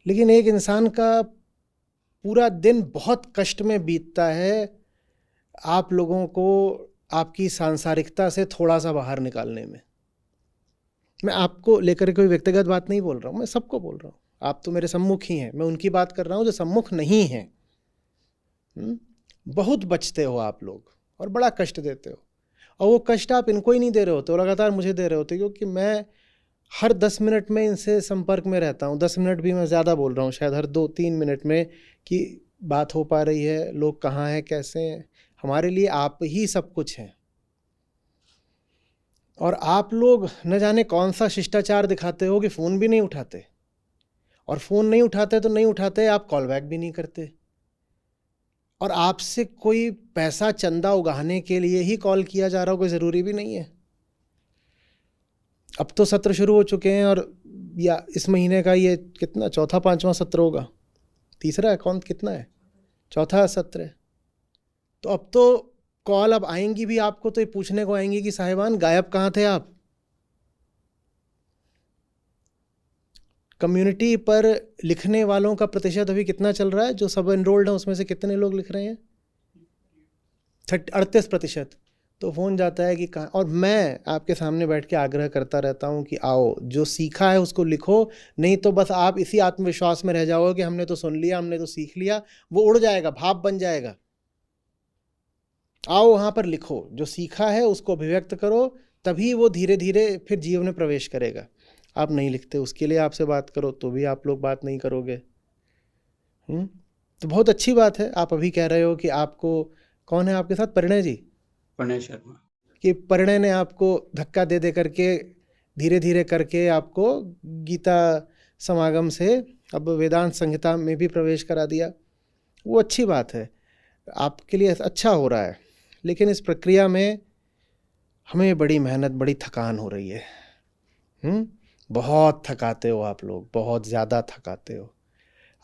[SPEAKER 1] लेकिन एक इंसान का पूरा दिन बहुत कष्ट में बीतता है आप लोगों को आपकी सांसारिकता से थोड़ा सा बाहर निकालने में। मैं आपको लेकर कोई व्यक्तिगत बात नहीं बोल रहा हूँ, मैं सबको बोल रहा हूँ। आप तो मेरे सम्मुख ही हैं, मैं उनकी बात कर रहा हूँ जो सम्मुख नहीं हैं। बहुत बचते हो आप लोग और बड़ा कष्ट देते हो, और वो कष्ट आप इनको ही नहीं दे रहे होते, और लगातार मुझे दे रहे होते, क्योंकि मैं हर 10 मिनट में इनसे संपर्क में रहता हूँ। 10 मिनट भी मैं ज़्यादा बोल रहा हूँ, शायद हर 2-3 मिनट में, कि बात हो पा रही है, लोग कहाँ हैं, कैसे हैं। हमारे लिए आप ही सब कुछ हैं, और आप लोग न जाने कौन सा शिष्टाचार दिखाते हो कि फ़ोन भी नहीं उठाते, और फ़ोन नहीं उठाते तो नहीं उठाते, आप कॉल बैक भी नहीं करते, और आपसे कोई पैसा चंदा उगाहने के लिए ही कॉल किया जा रहा हो, कोई ज़रूरी भी नहीं है। अब तो सत्र शुरू हो चुके हैं, और या इस महीने का ये कितना, चौथा 5वां सत्र होगा, तीसरा है, कौन कितना है, चौथा सत्र है। तो अब तो कॉल अब आएंगी भी आपको, तो ये पूछने को आएंगी कि साहिबान गायब कहाँ थे आप? कम्युनिटी पर लिखने वालों का प्रतिशत अभी कितना चल रहा है? जो सब एनरोल्ड हैं उसमें से कितने लोग लिख रहे हैं? 38%। तो फ़ोन जाता है कि कहाँ। और मैं आपके सामने बैठ के आग्रह करता रहता हूँ कि आओ, जो सीखा है उसको लिखो, नहीं तो बस आप इसी आत्मविश्वास में रह जाओगे कि हमने तो सुन लिया, हमने तो सीख लिया, वो उड़ जाएगा, भाप बन जाएगा। आओ वहाँ पर लिखो, जो सीखा है उसको अभिव्यक्त करो, तभी वो धीरे धीरे फिर जीवन में प्रवेश करेगा। आप नहीं लिखते, उसके लिए आपसे बात करो तो भी आप लोग बात नहीं करोगे। तो बहुत अच्छी बात है, आप अभी कह रहे हो कि आपको, कौन है आपके साथ, परिणय जी,
[SPEAKER 2] परिणय शर्मा,
[SPEAKER 1] कि परिणय ने आपको धक्का दे दे करके धीरे धीरे करके आपको गीता समागम से अब वेदांत संहिता में भी प्रवेश करा दिया। वो अच्छी बात है, आपके लिए अच्छा हो रहा है, लेकिन इस प्रक्रिया में हमें बड़ी मेहनत, बड़ी थकान हो रही है। बहुत थकाते हो आप लोग, बहुत ज़्यादा थकाते हो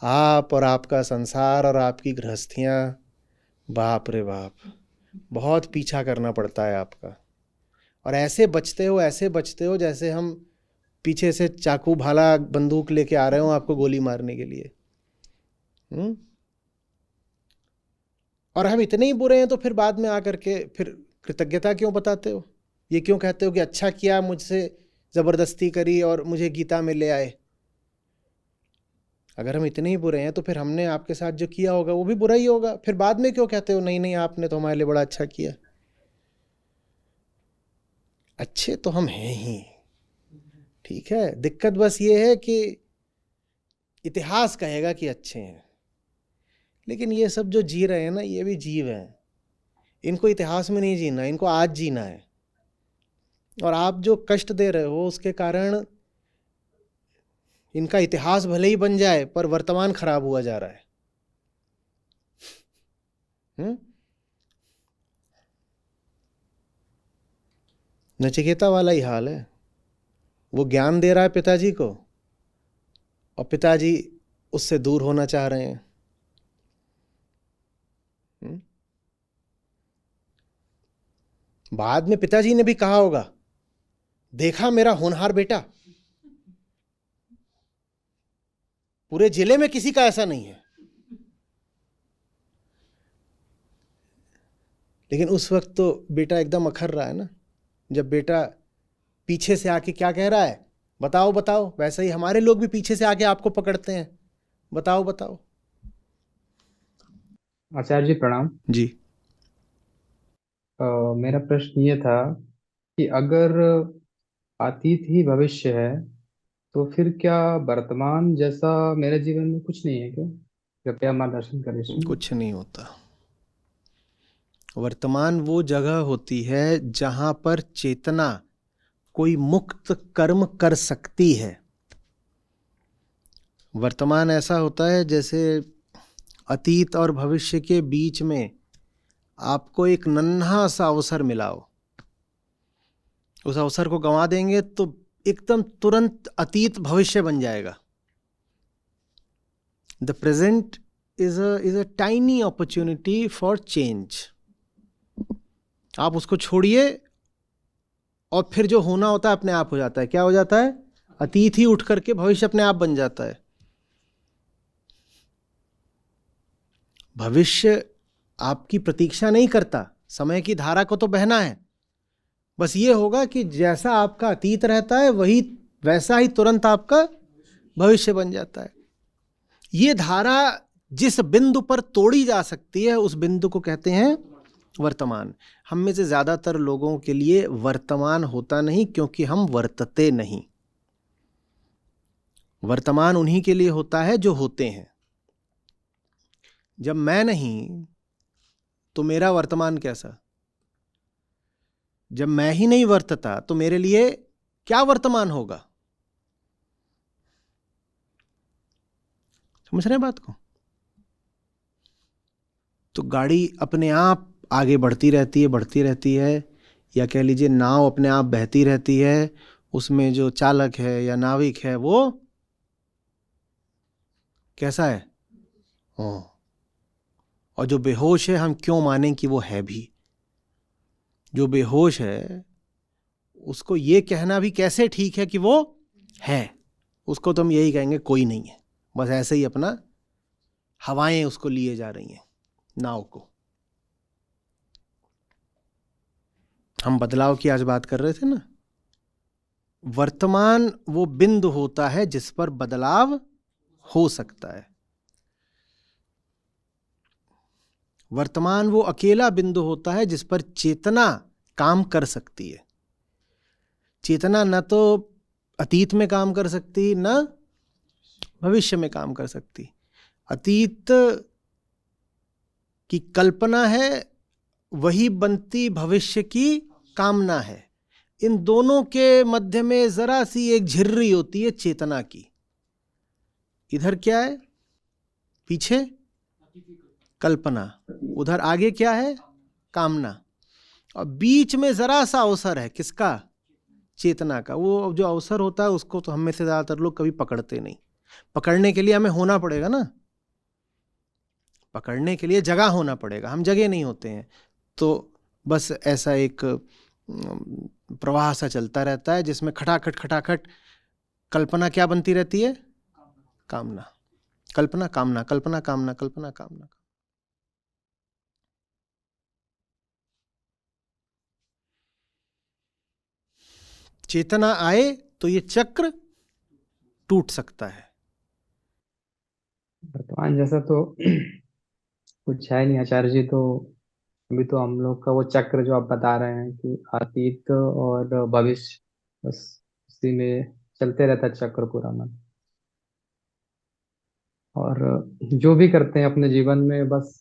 [SPEAKER 1] आप और आपका संसार और आपकी गृहस्थियाँ। बाप रे बाप, बहुत पीछा करना पड़ता है आपका। और ऐसे बचते हो जैसे हम पीछे से चाकू भाला बंदूक लेके आ रहे हो आपको गोली मारने के लिए। और हम इतने ही बुरे हैं तो फिर बाद में आकर के फिर कृतज्ञता क्यों बताते हो? ये क्यों कहते हो कि अच्छा किया, मुझसे ज़बरदस्ती करी और मुझे गीता में ले आए? अगर हम इतने ही बुरे हैं तो फिर हमने आपके साथ जो किया होगा वो भी बुरा ही होगा। फिर बाद में क्यों कहते हो नहीं नहीं आपने तो हमारे लिए बड़ा अच्छा किया? अच्छे तो हम हैं ही, ठीक है। दिक्कत बस ये है कि इतिहास कहेगा कि अच्छे हैं, लेकिन ये सब जो जी रहे हैं ना, ये भी जीव हैं। इनको इतिहास में नहीं जीना, इनको आज जीना है। और आप जो कष्ट दे रहे हो उसके कारण इनका इतिहास भले ही बन जाए पर वर्तमान खराब हुआ जा रहा है। नचिकेता वाला ही हाल है। वो ज्ञान दे रहा है पिताजी को और पिताजी उससे दूर होना चाह रहे हैं। बाद में पिताजी ने भी कहा होगा, देखा मेरा होनहार बेटा, पूरे जिले में किसी का ऐसा नहीं है। लेकिन उस वक्त तो बेटा एकदम अखर रहा है ना। जब बेटा पीछे से आके क्या कह रहा है, बताओ बताओ, वैसे ही हमारे लोग भी पीछे से आके आपको पकड़ते हैं, बताओ बताओ।
[SPEAKER 3] आचार्य जी प्रणाम।
[SPEAKER 1] जी।
[SPEAKER 3] मेरा प्रश्न ये था कि अगर अतीत ही भविष्य है तो फिर क्या वर्तमान जैसा मेरे जीवन में कुछ नहीं है क्या? कृपया मार्गदर्शन करें इसमें।
[SPEAKER 1] कुछ नहीं होता। वर्तमान वो जगह होती है जहां पर चेतना कोई मुक्त कर्म कर सकती है। वर्तमान ऐसा होता है जैसे अतीत और भविष्य के बीच में आपको एक नन्हा सा अवसर मिला हो। उस अवसर को गंवा देंगे तो एकदम तुरंत अतीत भविष्य बन जाएगा। The present is a tiny opportunity for change. आप उसको छोड़िए और फिर जो होना होता है अपने आप हो जाता है। क्या हो जाता है? अतीत ही उठ करके भविष्य अपने आप बन जाता है। भविष्य आपकी प्रतीक्षा नहीं करता, समय की धारा को तो बहना है। बस ये होगा कि जैसा आपका अतीत रहता है वही वैसा ही तुरंत आपका भविष्य बन जाता है। ये धारा जिस बिंदु पर तोड़ी जा सकती है उस बिंदु को कहते हैं वर्तमान। हम में से ज्यादातर लोगों के लिए वर्तमान होता नहीं, क्योंकि हम वर्तते नहीं। वर्तमान उन्हीं के लिए होता है जो होते हैं। जब मैं नहीं तो मेरा वर्तमान कैसा? जब मैं ही नहीं वर्तता तो मेरे लिए क्या वर्तमान होगा? समझ रहे हैं बात को? तो गाड़ी अपने आप आगे बढ़ती रहती है, या कह लीजिए नाव अपने आप बहती रहती है। उसमें जो चालक है या नाविक है वो कैसा है? और जो बेहोश है, हम क्यों माने कि वो है भी? जो बेहोश है उसको ये कहना भी कैसे ठीक है कि वो है? उसको तो हम यही कहेंगे कोई नहीं है, बस ऐसे ही अपना हवाएं उसको लिए जा रही हैं, नाव को। हम बदलाव की आज बात कर रहे थे ना। वर्तमान वो बिंदु होता है जिस पर बदलाव हो सकता है। वर्तमान वो अकेला बिंदु होता है जिस पर चेतना काम कर सकती है। चेतना न तो अतीत में काम कर सकती, न भविष्य में काम कर सकती। अतीत की कल्पना है, वही बनती भविष्य की कामना है। इन दोनों के मध्य में जरा सी एक झिर्री होती है चेतना की। इधर क्या है? पीछे कल्पना, उधर आगे क्या है? कामना। और बीच में जरा सा अवसर है, किसका? चेतना का। वो जो अवसर होता है उसको तो हम में से ज़्यादातर लोग कभी पकड़ते नहीं। पकड़ने के लिए हमें होना पड़ेगा ना, पकड़ने के लिए जगह होना पड़ेगा, हम जगह नहीं होते हैं। तो बस ऐसा एक प्रवाह सा चलता रहता है जिसमें खटाखट खटाखट कल्पना क्या बनती रहती है? कामना, कल्पना कामना, कल्पना कामना, कल्पना कामना। चेतना आए तो ये चक्र टूट सकता है।
[SPEAKER 3] वर्तमान जैसा तो कुछ है नहीं आचार्य जी। तो अभी तो हम लोग का वो चक्र जो आप बता रहे हैं कि अतीत और भविष्य, बस उसी में चलते रहता है चक्र पूरा मन। और जो भी करते हैं अपने जीवन में बस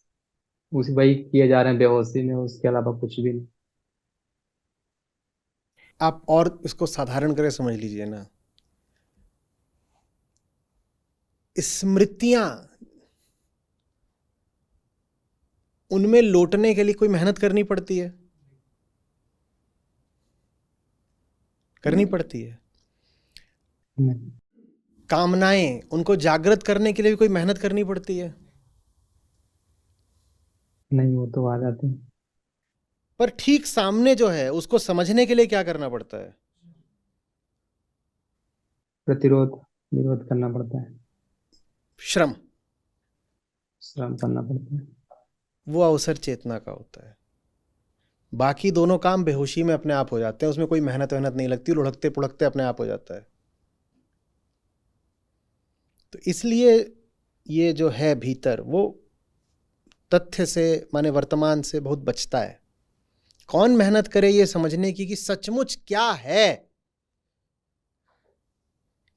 [SPEAKER 3] उसी वही किए जा रहे हैं बेहोशी में, उसके अलावा कुछ भी नहीं।
[SPEAKER 1] आप और इसको साधारण करके समझ लीजिए ना, स्मृतियां, उनमें लौटने के लिए कोई मेहनत करनी पड़ती है? करनी पड़ती है।
[SPEAKER 3] नहीं,
[SPEAKER 1] कामनाएं, उनको जागृत करने के लिए भी कोई मेहनत करनी पड़ती है?
[SPEAKER 3] नहीं, वो तो आ जाते हैं।
[SPEAKER 1] पर ठीक सामने जो है उसको समझने के लिए क्या करना पड़ता है?
[SPEAKER 3] प्रतिरोध, विरोध करना पड़ता है,
[SPEAKER 1] श्रम।
[SPEAKER 3] श्रम करना पड़ता है।
[SPEAKER 1] वो अवसर चेतना का होता है। बाकी दोनों काम बेहोशी में अपने आप हो जाते हैं, उसमें कोई मेहनत वहनत नहीं लगती, लुढ़कते पुढ़कते अपने आप हो जाता है। तो इसलिए ये जो है भीतर, वो तथ्य से माने वर्तमान से बहुत बचता है। कौन मेहनत करे ये समझने की कि सचमुच क्या है?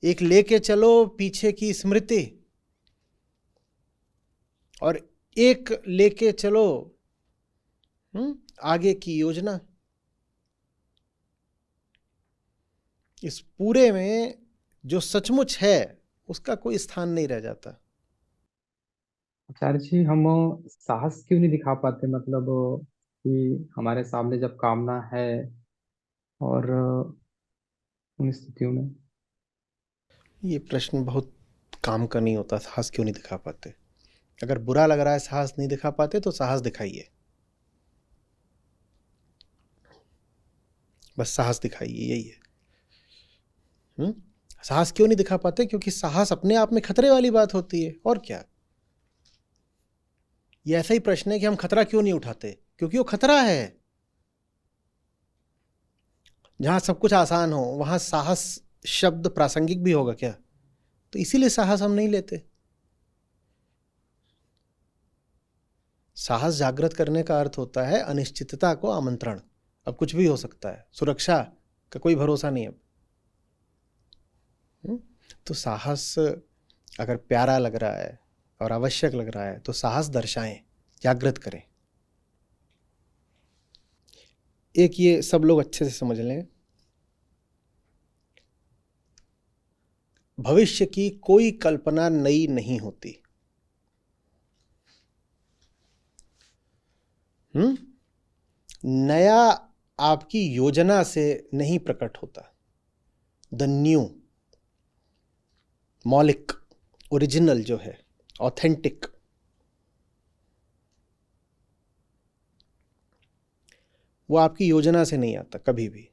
[SPEAKER 1] एक लेके चलो पीछे की स्मृति, और एक लेके चलो आगे की योजना। इस पूरे में जो सचमुच है उसका कोई स्थान नहीं रह जाता।
[SPEAKER 3] आचार्य जी, हम साहस क्यों नहीं दिखा पाते? मतलब कि हमारे सामने जब कामना है और उन स्थितियों में।
[SPEAKER 1] ये प्रश्न बहुत काम का नहीं होता, साहस क्यों नहीं दिखा पाते। अगर बुरा लग रहा है साहस नहीं दिखा पाते तो साहस दिखाइए, बस साहस दिखाइए, यही है। साहस क्यों नहीं दिखा पाते? क्योंकि साहस अपने आप में खतरे वाली बात होती है, और क्या। ये ऐसा ही प्रश्न है कि हम खतरा क्यों नहीं उठाते, क्योंकि वो खतरा है। जहां सब कुछ आसान हो वहां साहस शब्द प्रासंगिक भी होगा क्या? तो इसीलिए साहस हम नहीं लेते। साहस जागृत करने का अर्थ होता है अनिश्चितता को आमंत्रण। अब कुछ भी हो सकता है, सुरक्षा का कोई भरोसा नहीं अब। तो साहस अगर प्यारा लग रहा है और आवश्यक लग रहा है तो साहस दर्शाएं, जागृत करें। एक ये सब लोग अच्छे से समझ लें, भविष्य की कोई कल्पना नई नहीं होती। नया आपकी योजना से नहीं प्रकट होता। द न्यू, मौलिक, ओरिजिनल जो है, ऑथेंटिक, वो आपकी योजना से नहीं आता कभी भी।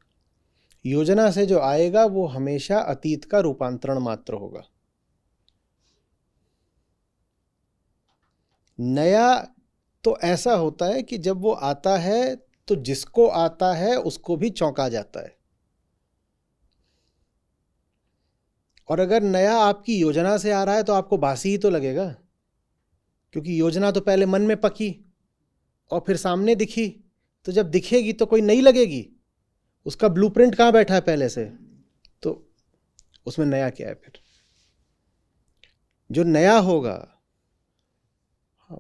[SPEAKER 1] योजना से जो आएगा वो हमेशा अतीत का रूपांतरण मात्र होगा। नया तो ऐसा होता है कि जब वो आता है तो जिसको आता है उसको भी चौंका जाता है। और अगर नया आपकी योजना से आ रहा है तो आपको बासी ही तो लगेगा, क्योंकि योजना तो पहले मन में पकी और फिर सामने दिखी। तो जब दिखेगी तो कोई नई लगेगी, उसका ब्लूप्रिंट कहाँ बैठा है पहले से, तो उसमें नया क्या है? फिर जो नया होगा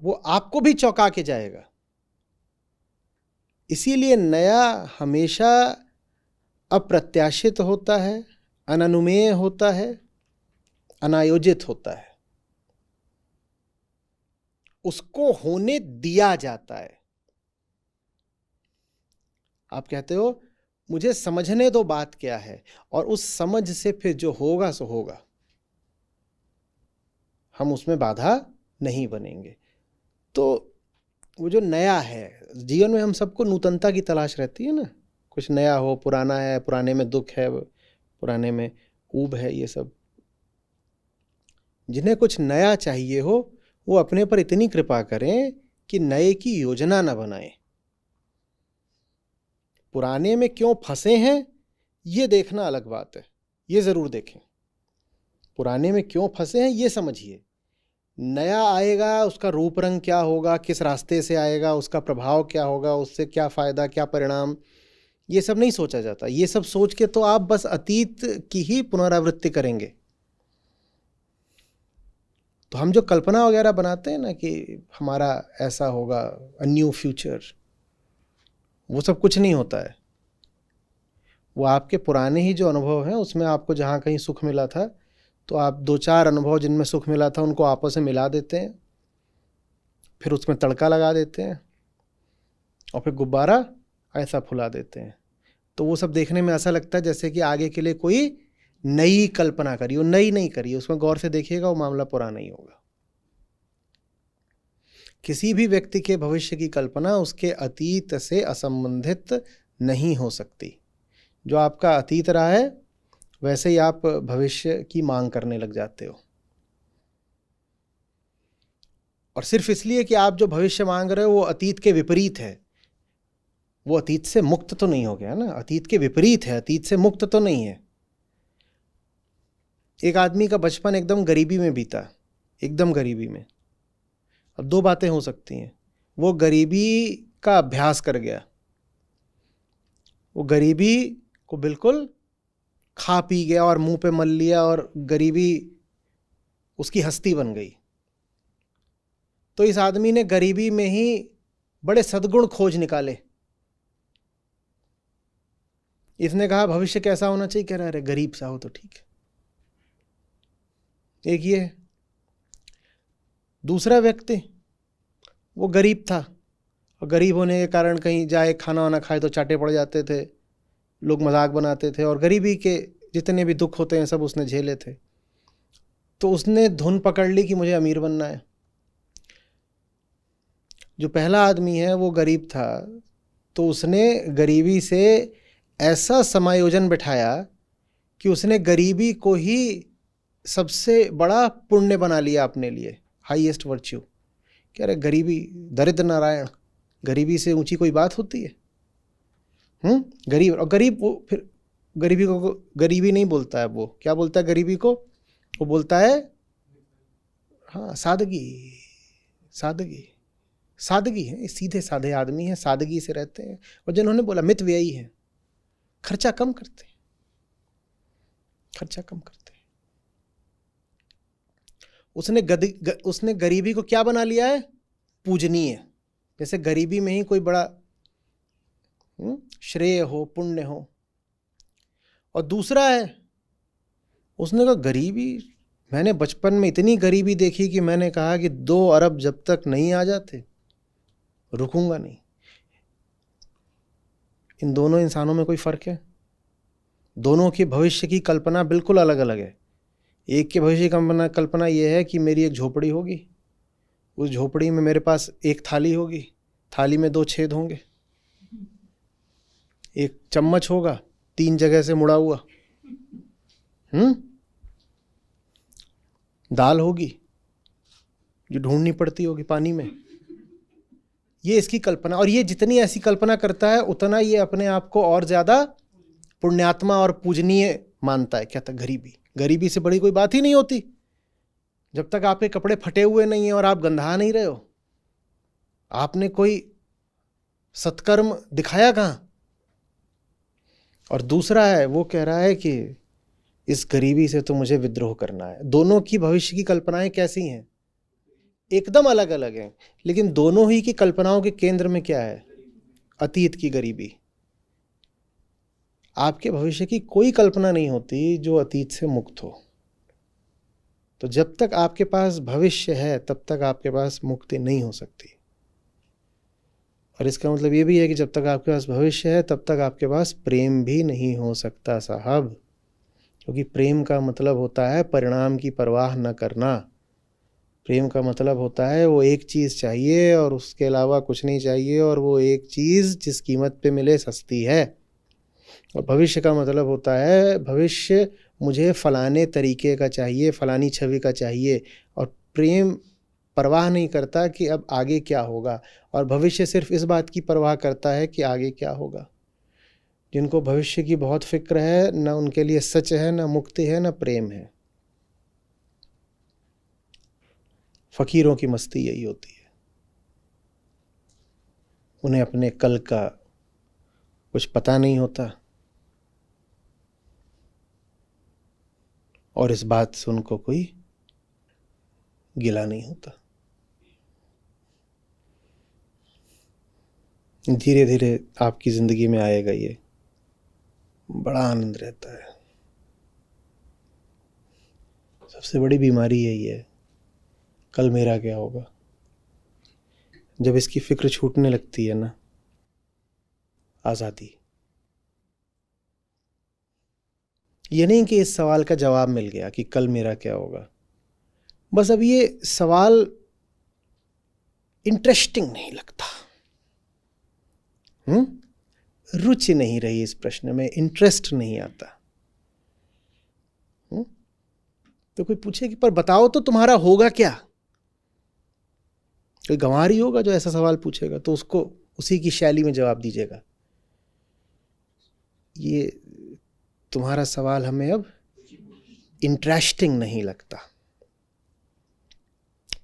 [SPEAKER 1] वो आपको भी चौंका के जाएगा। इसीलिए नया हमेशा अप्रत्याशित होता है, अननुमेय होता है, अनायोजित होता है। उसको होने दिया जाता है। आप कहते हो मुझे समझने दो बात क्या है, और उस समझ से फिर जो होगा सो होगा, हम उसमें बाधा नहीं बनेंगे। तो वो जो नया है जीवन में, हम सबको नूतनता की तलाश रहती है ना, कुछ नया हो, पुराना है, पुराने में दुख है, पुराने में ऊब है, ये सब। जिन्हें कुछ नया चाहिए हो वो अपने पर इतनी कृपा करें कि नए की योजना न बनाएं। पुराने में क्यों फंसे हैं ये देखना अलग बात है, ये जरूर देखें। पुराने में क्यों फंसे हैं ये समझिए। नया आएगा, उसका रूप रंग क्या होगा, किस रास्ते से आएगा, उसका प्रभाव क्या होगा, उससे क्या फायदा, क्या परिणाम, ये सब नहीं सोचा जाता। ये सब सोच के तो आप बस अतीत की ही पुनरावृत्ति करेंगे। तो हम जो कल्पना वगैरह बनाते हैं ना कि हमारा ऐसा होगा, अ न्यू फ्यूचर, वो सब कुछ नहीं होता है। वो आपके पुराने ही जो अनुभव हैं उसमें आपको जहाँ कहीं सुख मिला था, तो आप दो चार अनुभव जिनमें सुख मिला था उनको आपस में मिला देते हैं, फिर उसमें तड़का लगा देते हैं और फिर गुब्बारा ऐसा फुला देते हैं। तो वो सब देखने में ऐसा लगता है जैसे कि आगे के लिए कोई नई कल्पना करी हो। नई नहीं करी, उसमें गौर से देखिएगा वो मामला पुराना ही होगा। किसी भी व्यक्ति के भविष्य की कल्पना उसके अतीत से असंबंधित नहीं हो सकती। जो आपका अतीत रहा है वैसे ही आप भविष्य की मांग करने लग जाते हो, और सिर्फ इसलिए कि आप जो भविष्य मांग रहे हो वो अतीत के विपरीत है, वो अतीत से मुक्त तो नहीं हो गया ना, अतीत के विपरीत है, अतीत से मुक्त तो नहीं है। एक आदमी का बचपन एकदम गरीबी में बीता, एकदम गरीबी में। अब दो बातें हो सकती हैं, वो गरीबी का अभ्यास कर गया, वो गरीबी को बिल्कुल खा पी गया और मुंह पे मल लिया और गरीबी उसकी हस्ती बन गई। तो इस आदमी ने गरीबी में ही बड़े सद्गुण खोज निकाले। इसने कहा भविष्य कैसा होना चाहिए, कह रहा है गरीब सा हो तो ठीक है। एक ये है। दूसरा व्यक्ति वो गरीब था और गरीब होने के कारण कहीं जाए खाना वाना खाए तो चाटे पड़ जाते थे, लोग मजाक बनाते थे, और गरीबी के जितने भी दुख होते हैं सब उसने झेले थे। तो उसने धुन पकड़ ली कि मुझे अमीर बनना है। जो पहला आदमी है वो गरीब था, तो उसने गरीबी से ऐसा समायोजन बिठाया कि उसने गरीबी को ही सबसे बड़ा पुण्य बना लिया अपने लिए, हाईएस्ट वर्च्यू। कह रहे गरीबी दरिद्र नारायण, गरीबी से ऊंची कोई बात होती है? गरीब, और गरीब वो फिर गरीबी को गरीबी नहीं बोलता है, वो क्या बोलता है गरीबी को? वो बोलता है हाँ सादगी, सादगी, सादगी है, सीधे साधे आदमी है, सादगी से रहते हैं। और जिन्होंने बोला मित व्ययी है, खर्चा कम करते हैं, खर्चा कम करते हैं। उसने गरीबी को क्या बना लिया है? पूजनीय। जैसे गरीबी में ही कोई बड़ा श्रेय हो, पुण्य हो। और दूसरा है, उसने कहा गरीबी, मैंने बचपन में इतनी गरीबी देखी कि मैंने कहा कि 2 अरब जब तक नहीं आ जाते रुकूंगा नहीं। इन दोनों इंसानों में कोई फर्क है? दोनों की भविष्य की कल्पना बिल्कुल अलग अलग है। एक के भविष्य की कल्पना यह है कि मेरी एक झोपड़ी होगी, उस झोपड़ी में मेरे पास एक थाली होगी, थाली में 2 छेद होंगे, एक चम्मच होगा 3 जगह से मुड़ा हुआ, दाल होगी जो ढूंढनी पड़ती होगी पानी में। ये इसकी कल्पना, और ये जितनी ऐसी कल्पना करता है उतना ये अपने आप को और ज्यादा पुण्यात्मा और पूजनीय मानता है। क्या था? गरीबी। गरीबी से बड़ी कोई बात ही नहीं होती। जब तक आपके कपड़े फटे हुए नहीं हैं और आप गंधा नहीं रहे हो, आपने कोई सत्कर्म दिखाया कहाँ? और दूसरा है, वो कह रहा है कि इस गरीबी से तो मुझे विद्रोह करना है। दोनों की भविष्य की कल्पनाएं कैसी हैं? एकदम अलग अलग हैं, लेकिन दोनों ही की कल्पनाओं के केंद्र में क्या है? अतीत की गरीबी। आपके भविष्य की कोई कल्पना नहीं होती जो अतीत से मुक्त हो। तो जब तक आपके पास भविष्य है तब तक आपके पास मुक्ति नहीं हो सकती। और इसका मतलब ये भी है कि जब तक आपके पास भविष्य है तब तक आपके पास प्रेम भी नहीं हो सकता साहब, क्योंकि प्रेम का मतलब होता है परिणाम की परवाह न करना। प्रेम का मतलब होता है वो एक चीज़ चाहिए और उसके अलावा कुछ नहीं चाहिए, और वो एक चीज़ जिस कीमत पे मिले सस्ती है। और भविष्य का मतलब होता है भविष्य मुझे फलाने तरीके का चाहिए, फलानी छवि का चाहिए। और प्रेम परवाह नहीं करता कि अब आगे क्या होगा, और भविष्य सिर्फ इस बात की परवाह करता है कि आगे क्या होगा। जिनको भविष्य की बहुत फिक्र है, न उनके लिए सच है, न मुक्ति है, न प्रेम है। फकीरों की मस्ती यही होती है, उन्हें अपने कल का कुछ पता नहीं होता, और इस बात से उनको कोई गिला नहीं होता। धीरे धीरे आपकी ज़िंदगी में आएगा ये, बड़ा आनंद रहता है। सबसे बड़ी बीमारी यही है, कल मेरा क्या होगा। जब इसकी फिक्र छूटने लगती है ना, आज़ादी। ये नहीं कि इस सवाल का जवाब मिल गया कि कल मेरा क्या होगा, बस अब ये सवाल इंटरेस्टिंग नहीं लगता। रुचि नहीं रही इस प्रश्न में, इंटरेस्ट नहीं आता। तो कोई पूछे कि पर बताओ तो तुम्हारा होगा क्या, कोई गंवार ही होगा जो ऐसा सवाल पूछेगा, तो उसको उसी की शैली में जवाब दीजिएगा। ये तुम्हारा सवाल हमें अब इंटरेस्टिंग नहीं लगता।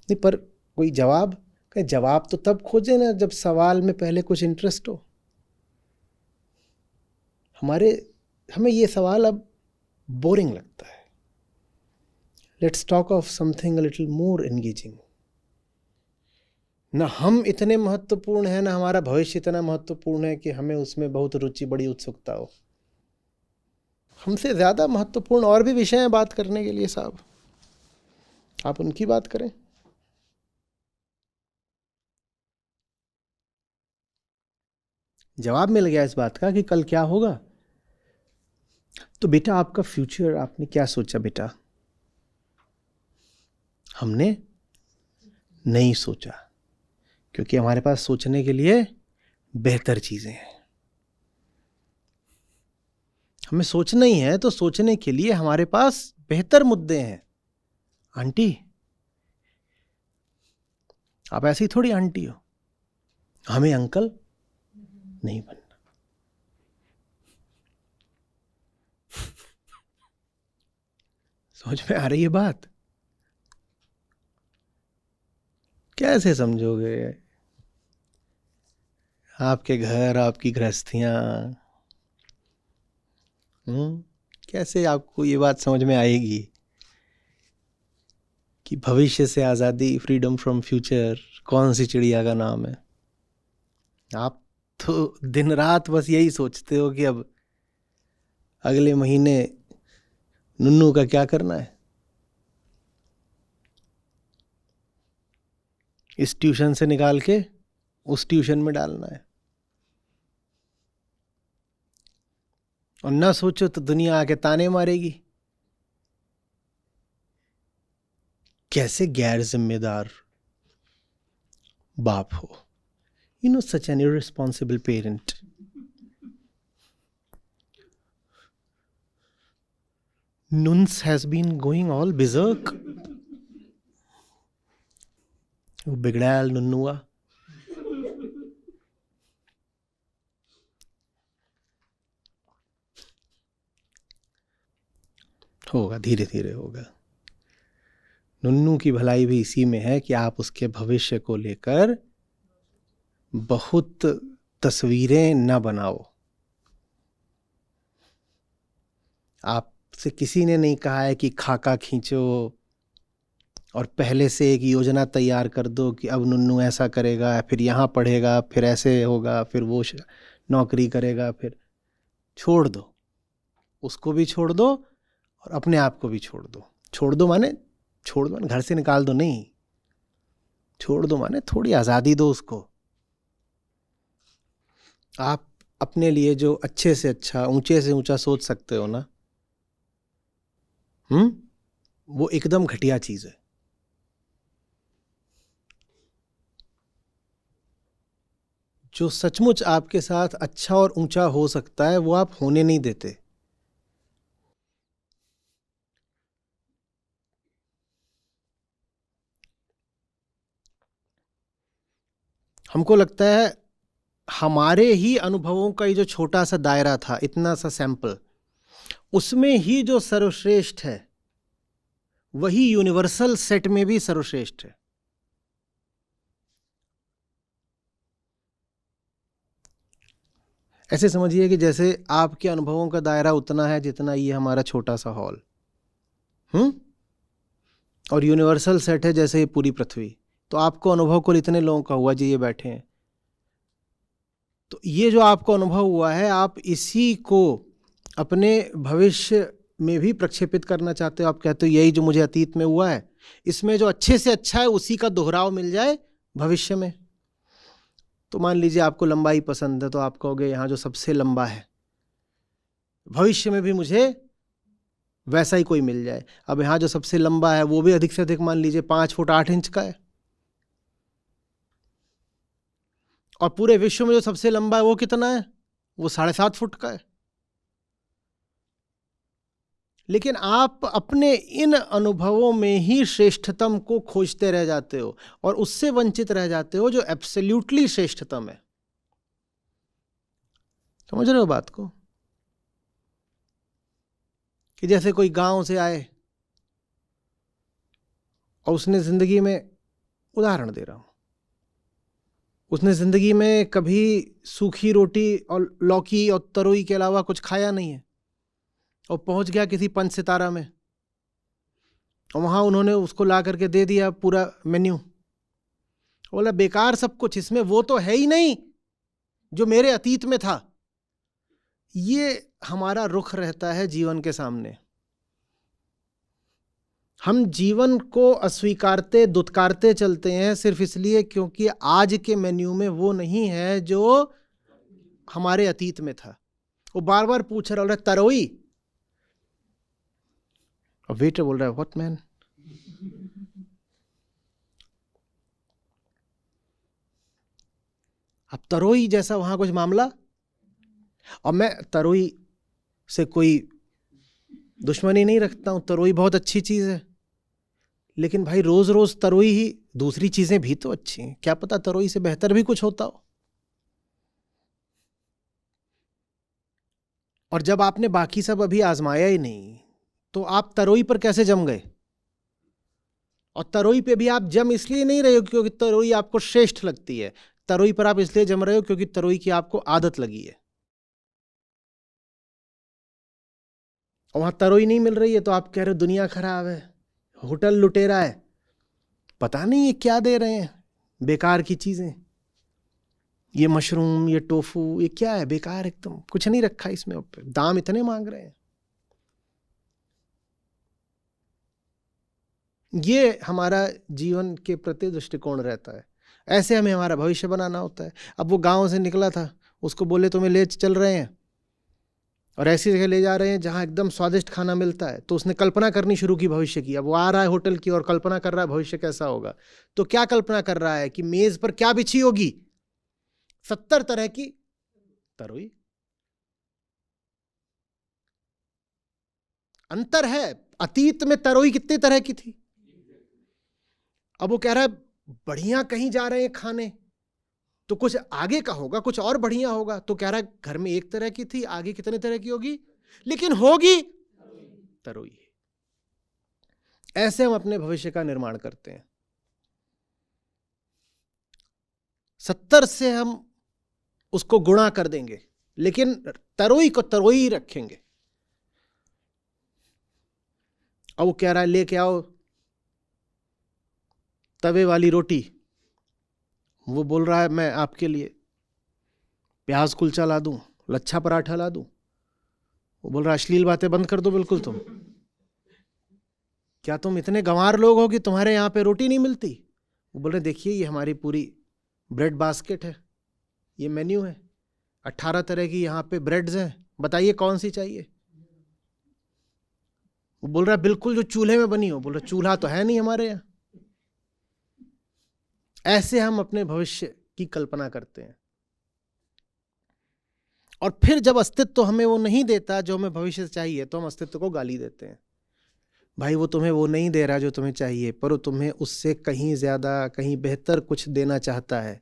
[SPEAKER 1] नहीं, पर कोई जवाब तो तब खोजे ना जब सवाल में पहले कुछ इंटरेस्ट हो। हमें ये सवाल अब बोरिंग लगता है। Let's talk of something a little more engaging. ना हम इतने महत्वपूर्ण हैं, ना हमारा भविष्य इतना महत्वपूर्ण है कि हमें उसमें बहुत रुचि, बड़ी उत्सुकता हो। हमसे ज़्यादा महत्वपूर्ण और भी विषय हैं बात करने के लिए साहब, आप उनकी बात करें। जवाब मिल गया इस बात का कि कल क्या होगा। तो बेटा आपका फ्यूचर आपने क्या सोचा बेटा? हमने नहीं सोचा, क्योंकि हमारे पास सोचने के लिए बेहतर चीजें हैं। हमें सोचना ही है तो सोचने के लिए हमारे पास बेहतर मुद्दे हैं। आंटी, आप ऐसी थोड़ी आंटी हो, हमें अंकल नहीं बनना। समझ में आ रही है बात? कैसे समझोगे? आपके घर, आपकी गृहस्थियां, कैसे आपको ये बात समझ में आएगी कि भविष्य से आज़ादी, फ्रीडम फ्रॉम फ्यूचर कौन सी चिड़िया का नाम है? आप तो दिन रात बस यही सोचते हो कि अब अगले महीने नुन्नू का क्या करना है, इस ट्यूशन से निकाल के उस ट्यूशन में डालना है। और ना सोचो तो दुनिया आके ताने मारेगी, कैसे गैर जिम्मेदार बाप हो, you know, such an irresponsible parent. Nuns has been going all berserk. वो बिगड़ैल नुन्नुआ। होगा, धीरे धीरे होगा। नुन्नू की भलाई भी इसी में है कि आप उसके भविष्य को लेकर बहुत तस्वीरें न बनाओ। आपसे किसी ने नहीं कहा है कि खाका खींचो और पहले से एक योजना तैयार कर दो कि अब नुन्नू ऐसा करेगा, फिर यहाँ पढ़ेगा, फिर ऐसे होगा, फिर वो नौकरी करेगा। फिर छोड़ दो, उसको भी छोड़ दो और अपने आप को भी छोड़ दो। छोड़ दो माने घर से निकाल दो नहीं, छोड़ दो माने थोड़ी आज़ादी दो उसको। आप अपने लिए जो अच्छे से अच्छा, ऊंचे से ऊंचा सोच सकते हो ना, वो एकदम घटिया चीज है। जो सचमुच आपके साथ अच्छा और ऊंचा हो सकता है वो आप होने नहीं देते। हमको लगता है हमारे ही अनुभवों का ये जो छोटा सा दायरा था, इतना सा सैंपल, उसमें ही जो सर्वश्रेष्ठ है वही यूनिवर्सल सेट में भी सर्वश्रेष्ठ है। ऐसे समझिए कि जैसे आपके अनुभवों का दायरा उतना है जितना ये हमारा छोटा सा हॉल, और यूनिवर्सल सेट है जैसे ये पूरी पृथ्वी। तो आपको अनुभव कुल इतने लोगों का हुआ जो ये बैठे हैं। तो ये जो आपको अनुभव हुआ है, आप इसी को अपने भविष्य में भी प्रक्षेपित करना चाहते हो। आप कहते हो यही जो मुझे अतीत में हुआ है, इसमें जो अच्छे से अच्छा है उसी का दोहराव मिल जाए भविष्य में। तो मान लीजिए आपको लंबाई पसंद है, तो आप कहोगे यहाँ जो सबसे लंबा है भविष्य में भी मुझे वैसा ही कोई मिल जाए। अब यहाँ जो सबसे लंबा है वो भी अधिक से अधिक मान लीजिए 5 फुट 8 इंच का है, और पूरे विश्व में जो सबसे लंबा है वो कितना है? वो 7.5 फुट का है। लेकिन आप अपने इन अनुभवों में ही श्रेष्ठतम को खोजते रह जाते हो और उससे वंचित रह जाते हो जो एब्सोल्युटली श्रेष्ठतम है। समझ रहे हो बात को? कि जैसे कोई गांव से आए और उसने जिंदगी में, उदाहरण दे रहा हूं, उसने जिंदगी में कभी सूखी रोटी और लौकी और तरोई के अलावा कुछ खाया नहीं है, और पहुंच गया किसी 5 सितारा में, और वहां उन्होंने उसको ला करके दे दिया पूरा मेन्यू। बोला बेकार सब कुछ, इसमें वो तो है ही नहीं जो मेरे अतीत में था। ये हमारा रुख रहता है जीवन के सामने। हम जीवन को अस्वीकारते दुत्कारते चलते हैं सिर्फ इसलिए क्योंकि आज के मेन्यू में वो नहीं है जो हमारे अतीत में था। वो बार बार पूछ रहा है तरोई, और वेटर बोल रहा है व्हाट मैन। अब तरोई जैसा वहां कुछ मामला, और मैं तरोई से कोई दुश्मनी नहीं रखता हूं, तरोई बहुत अच्छी चीज है, लेकिन भाई रोज रोज तरोई ही, दूसरी चीजें भी तो अच्छी हैं, क्या पता तरोई से बेहतर भी कुछ होता हो। और जब आपने बाकी सब अभी आजमाया ही नहीं, तो आप तरोई पर कैसे जम गए? और तरोई पे भी आप जम इसलिए नहीं रहे हो क्योंकि तरोई आपको श्रेष्ठ लगती है, तरोई पर आप इसलिए जम रहे हो क्योंकि तरोई की आपको आदत लगी है। और वहां तरोई नहीं मिल रही है तो आप कह रहे हो दुनिया खराब है, होटल लुटेरा है, पता नहीं ये क्या दे रहे हैं, बेकार की चीजें, ये मशरूम, ये टोफू, ये क्या है, बेकार, एकदम कुछ नहीं रखा इसमें, दाम इतने मांग रहे हैं। ये हमारा जीवन के प्रति दृष्टिकोण रहता है। ऐसे हमें हमारा भविष्य बनाना होता है। अब वो गांव से निकला था, उसको बोले तुम्हें ले चल रहे हैं और ऐसी जगह ले जा रहे हैं जहां एकदम स्वादिष्ट खाना मिलता है, तो उसने कल्पना करनी शुरू की भविष्य की। अब वो आ रहा है होटल की और कल्पना कर रहा है भविष्य कैसा होगा। तो क्या कल्पना कर रहा है कि मेज पर क्या बिछी होगी? 70 तरह की तरोई। अंतर है, अतीत में तरोई कितने तरह की थी। अब वो कह रहा है बढ़िया कहीं जा रहे हैं खाने, तो कुछ आगे का होगा, कुछ और बढ़िया होगा। तो कह रहा है घर में एक तरह की थी, आगे कितने तरह की होगी, लेकिन होगी तरोई। ऐसे हम अपने भविष्य का निर्माण करते हैं। 70 से हम उसको गुणा कर देंगे, लेकिन तरोई को तरोई ही रखेंगे। अब वो कह रहा है लेके आओ तवे वाली रोटी, वो बोल रहा है मैं आपके लिए प्याज कुलचा ला दूं, लच्छा पराठा ला दूं। वो बोल रहा है अश्लील बातें बंद कर दो बिल्कुल, तुम क्या तुम इतने गंवार लोग हो कि तुम्हारे यहाँ पे रोटी नहीं मिलती? वो बोल रहे देखिए ये हमारी पूरी ब्रेड बास्केट है, ये मेन्यू है, 18 तरह की यहाँ पे ब्रेड्स हैं, बताइए कौन सी चाहिए। वो बोल रहा है बिल्कुल जो चूल्हे में बनी हो। बोल रहा चूल्हा तो है नहीं हमारे यहाँ। ऐसे हम अपने भविष्य की कल्पना करते हैं, और फिर जब अस्तित्व हमें वो नहीं देता जो हमें भविष्य से चाहिए, तो हम अस्तित्व को गाली देते हैं। भाई वो तुम्हें वो नहीं दे रहा जो तुम्हें चाहिए, पर वो तुम्हें उससे कहीं ज्यादा, कहीं बेहतर कुछ देना चाहता है।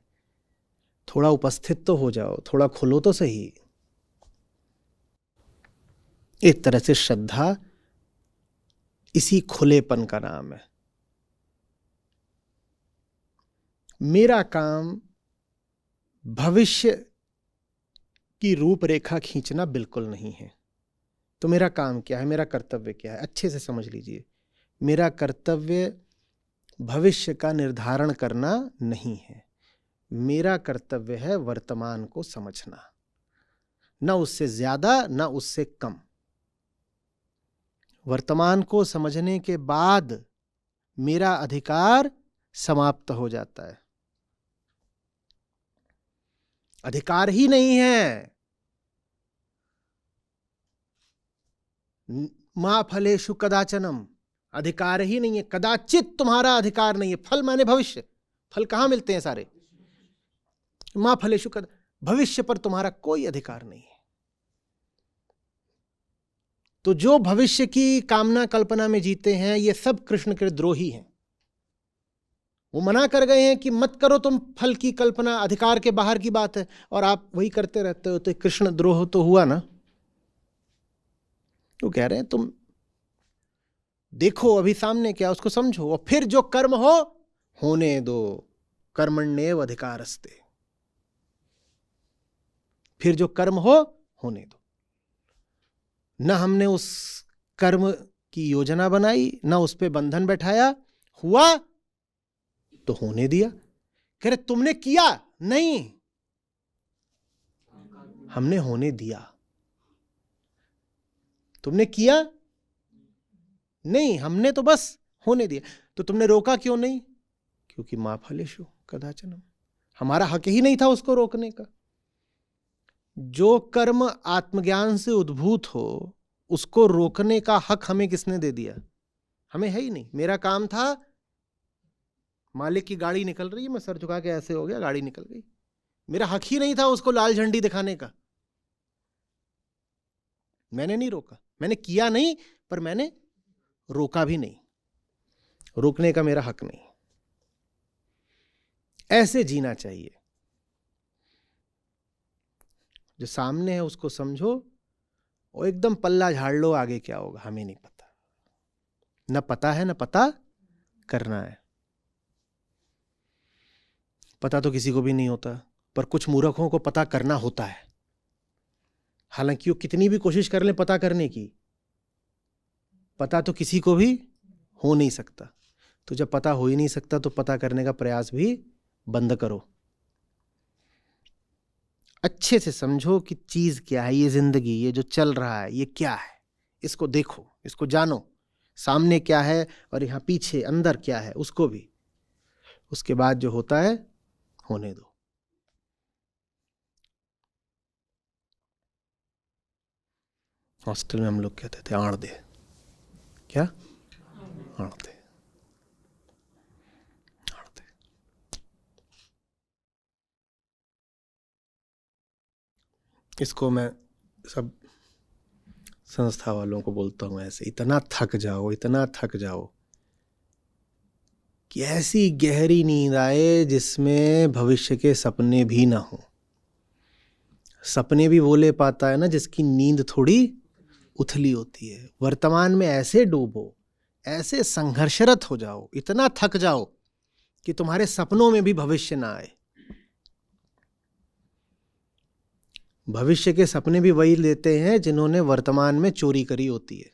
[SPEAKER 1] थोड़ा उपस्थित तो हो जाओ, थोड़ा खुलो तो सही। एक तरह से श्रद्धा इसी खुलेपन का नाम है। मेरा काम भविष्य की रूपरेखा खींचना बिल्कुल नहीं है। तो मेरा काम क्या है, मेरा कर्तव्य क्या है, अच्छे से समझ लीजिए। मेरा कर्तव्य भविष्य का निर्धारण करना नहीं है। मेरा कर्तव्य है वर्तमान को समझना, न उससे ज्यादा न उससे कम। वर्तमान को समझने के बाद मेरा अधिकार समाप्त हो जाता है। अधिकार ही नहीं है। मा फलेषु कदाचनम, अधिकार ही नहीं है। कदाचित तुम्हारा अधिकार नहीं है। फल माने भविष्य। फल कहां मिलते हैं सारे? मा फलेषु कदा, भविष्य पर तुम्हारा कोई अधिकार नहीं है। तो जो भविष्य की कामना कल्पना में जीते हैं, ये सब कृष्ण के द्रोही हैं। वो मना कर गए हैं कि मत करो तुम फल की कल्पना, अधिकार के बाहर की बात है, और आप वही करते रहते हो। तो कृष्ण द्रोह तो हुआ ना। वो कह रहे हैं तुम देखो अभी सामने क्या, उसको समझो, और फिर जो कर्म हो होने दो। कर्मण्येव अधिकारस्ते। फिर जो कर्म हो होने दो। न हमने उस कर्म की योजना बनाई, न उस पे बंधन बैठाया। हुआ तो होने दिया। कह रहे तुमने किया नहीं, हमने होने दिया। तुमने किया नहीं, हमने तो बस होने दिया। तो तुमने रोका क्यों नहीं? क्योंकि मा फलेषु कदाचनम, हमारा हक ही नहीं था उसको रोकने का। जो कर्म आत्मज्ञान से उद्भूत हो, उसको रोकने का हक हमें किसने दे दिया? हमें है ही नहीं। मेरा काम था, मालिक की गाड़ी निकल रही है, मैं सर झुका के ऐसे हो गया, गाड़ी निकल गई। मेरा हक ही नहीं था उसको लाल झंडी दिखाने का। मैंने नहीं रोका, मैंने किया नहीं, पर मैंने रोका भी नहीं। रोकने का मेरा हक नहीं। ऐसे जीना चाहिए। जो सामने है उसको समझो, और एकदम पल्ला झाड़ लो, आगे क्या होगा हमें नहीं पता। न पता है, न पता करना है। पता तो किसी को भी नहीं होता, पर कुछ मूर्खों को पता करना होता है। हालांकि वो कितनी भी कोशिश कर लें पता करने की, पता तो किसी को भी हो नहीं सकता। तो जब पता हो ही नहीं सकता, तो पता करने का प्रयास भी बंद करो। अच्छे से समझो कि चीज क्या है, ये जिंदगी, ये जो चल रहा है, ये क्या है। इसको देखो, इसको जानो, सामने क्या है और यहाँ पीछे अंदर क्या है उसको भी। उसके बाद जो होता है होने दो। हॉस्टल में हम लोग कहते थे आड़ दे। क्या? आड़ दे, आड़ दे। इसको मैं सब संस्था वालों को बोलता हूं ऐसे, इतना थक जाओ, इतना थक जाओ कि ऐसी गहरी नींद आए जिसमें भविष्य के सपने भी ना हो। सपने भी वो ले पाता है ना जिसकी नींद थोड़ी उथली होती है। वर्तमान में ऐसे डूबो, ऐसे संघर्षरत हो जाओ, इतना थक जाओ कि तुम्हारे सपनों में भी भविष्य ना आए। भविष्य के सपने भी वही लेते हैं जिन्होंने वर्तमान में चोरी करी होती है।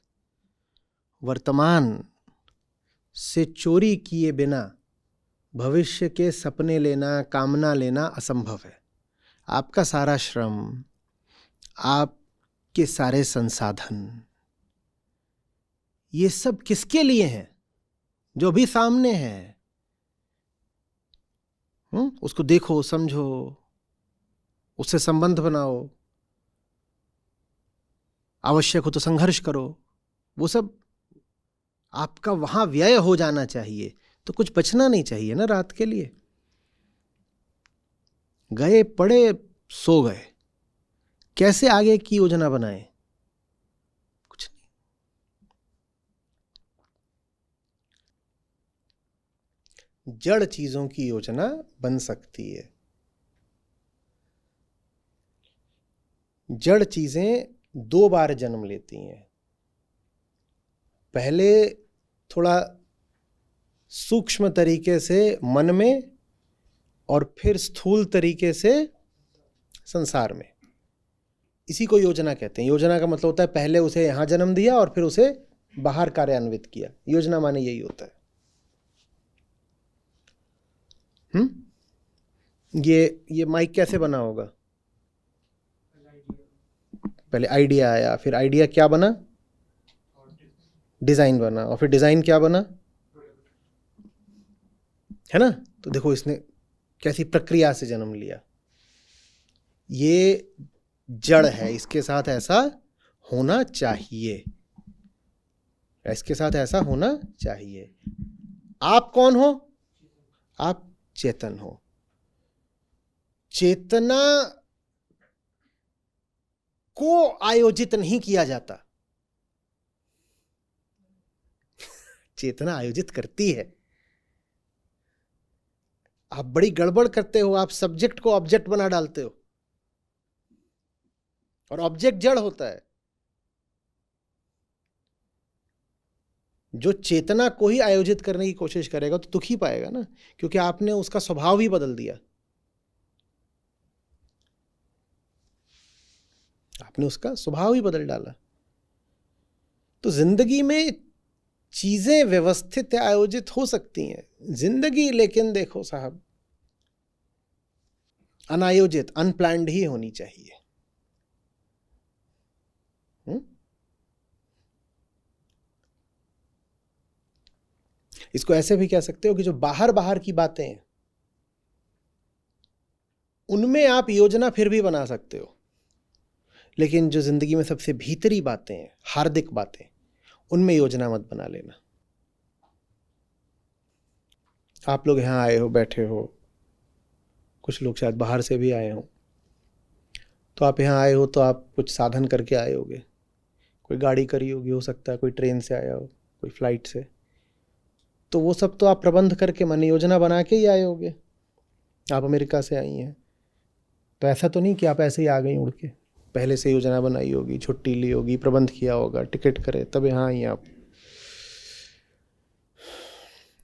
[SPEAKER 1] वर्तमान से चोरी किए बिना भविष्य के सपने लेना, कामना लेना असंभव है। आपका सारा श्रम, आपके सारे संसाधन, ये सब किसके लिए हैं? जो भी सामने है। उसको देखो, समझो, उससे संबंध बनाओ, आवश्यक हो तो संघर्ष करो, वो सब आपका वहां व्यय हो जाना चाहिए। तो कुछ बचना नहीं चाहिए ना रात के लिए। गए पड़े सो गए, कैसे आगे की योजना बनाए? कुछ नहीं। जड़ चीजों की योजना बन सकती है। जड़ चीजें दो बार जन्म लेती हैं। पहले थोड़ा सूक्ष्म तरीके से मन में, और फिर स्थूल तरीके से संसार में। इसी को योजना कहते हैं। योजना का मतलब होता है पहले उसे यहां जन्म दिया और फिर उसे बाहर कार्यान्वित किया। योजना माने यही होता है। ये माइक कैसे बना होगा? पहले आइडिया आया, फिर आइडिया क्या बना? डिजाइन बना, और फिर डिजाइन क्या बना? है ना? तो देखो इसने कैसी प्रक्रिया से जन्म लिया। ये जड़ है, इसके साथ ऐसा होना चाहिए, इसके साथ ऐसा होना चाहिए। आप कौन हो? आप चेतन हो। चेतना को आयोजित नहीं किया जाता, चेतना आयोजित करती है। आप बड़ी गड़बड़ करते हो, आप सब्जेक्ट को ऑब्जेक्ट बना डालते हो, और ऑब्जेक्ट जड़ होता है। जो चेतना को ही आयोजित करने की कोशिश करेगा तो दुख ही पाएगा ना, क्योंकि आपने उसका स्वभाव ही बदल दिया, आपने उसका स्वभाव ही बदल डाला। तो जिंदगी में चीजें व्यवस्थित आयोजित हो सकती हैं जिंदगी, लेकिन देखो साहब, अनायोजित, अनप्लान्ड ही होनी चाहिए। इसको ऐसे भी कह सकते हो कि जो बाहर बाहर की बातें हैं उनमें आप योजना फिर भी बना सकते हो, लेकिन जो जिंदगी में सबसे भीतरी बातें हैं, हार्दिक बातें, उनमें योजना मत बना लेना। आप लोग यहाँ आए हो, बैठे हो, कुछ लोग शायद बाहर से भी आए हो, तो आप यहाँ आए हो तो आप कुछ साधन करके आए होगे। कोई गाड़ी करी होगी, हो सकता है कोई ट्रेन से आया हो, कोई फ्लाइट से, तो वो सब तो आप प्रबंध करके, मन योजना बना के ही आए होगे। आप अमेरिका से आई हैं, तो ऐसा तो नहीं कि आप ऐसे ही आ गई उड़ के, पहले से योजना बनाई होगी, छुट्टी ली होगी, प्रबंध किया होगा, टिकट करे, तब यहाँ आई आप।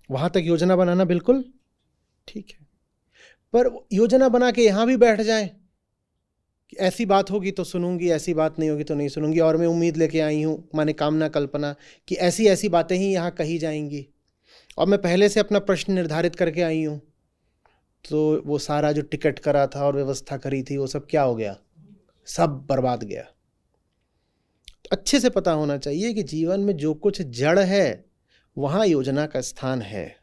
[SPEAKER 1] वहाँ तक योजना बनाना बिल्कुल ठीक है, पर योजना बना के यहाँ भी बैठ जाएं कि ऐसी बात होगी तो सुनूंगी, ऐसी बात नहीं होगी तो नहीं सुनूंगी, और मैं उम्मीद लेके आई हूँ, माने कामना कल्पना, कि ऐसी ऐसी बातें ही यहाँ कही जाएंगी, और मैं पहले से अपना प्रश्न निर्धारित करके आई हूँ, तो वो सारा जो टिकट करा था और व्यवस्था करी थी वो सब क्या हो गया? सब बर्बाद गया। तो अच्छे से पता होना चाहिए कि जीवन में जो कुछ जड़ है वहाँ योजना का स्थान है,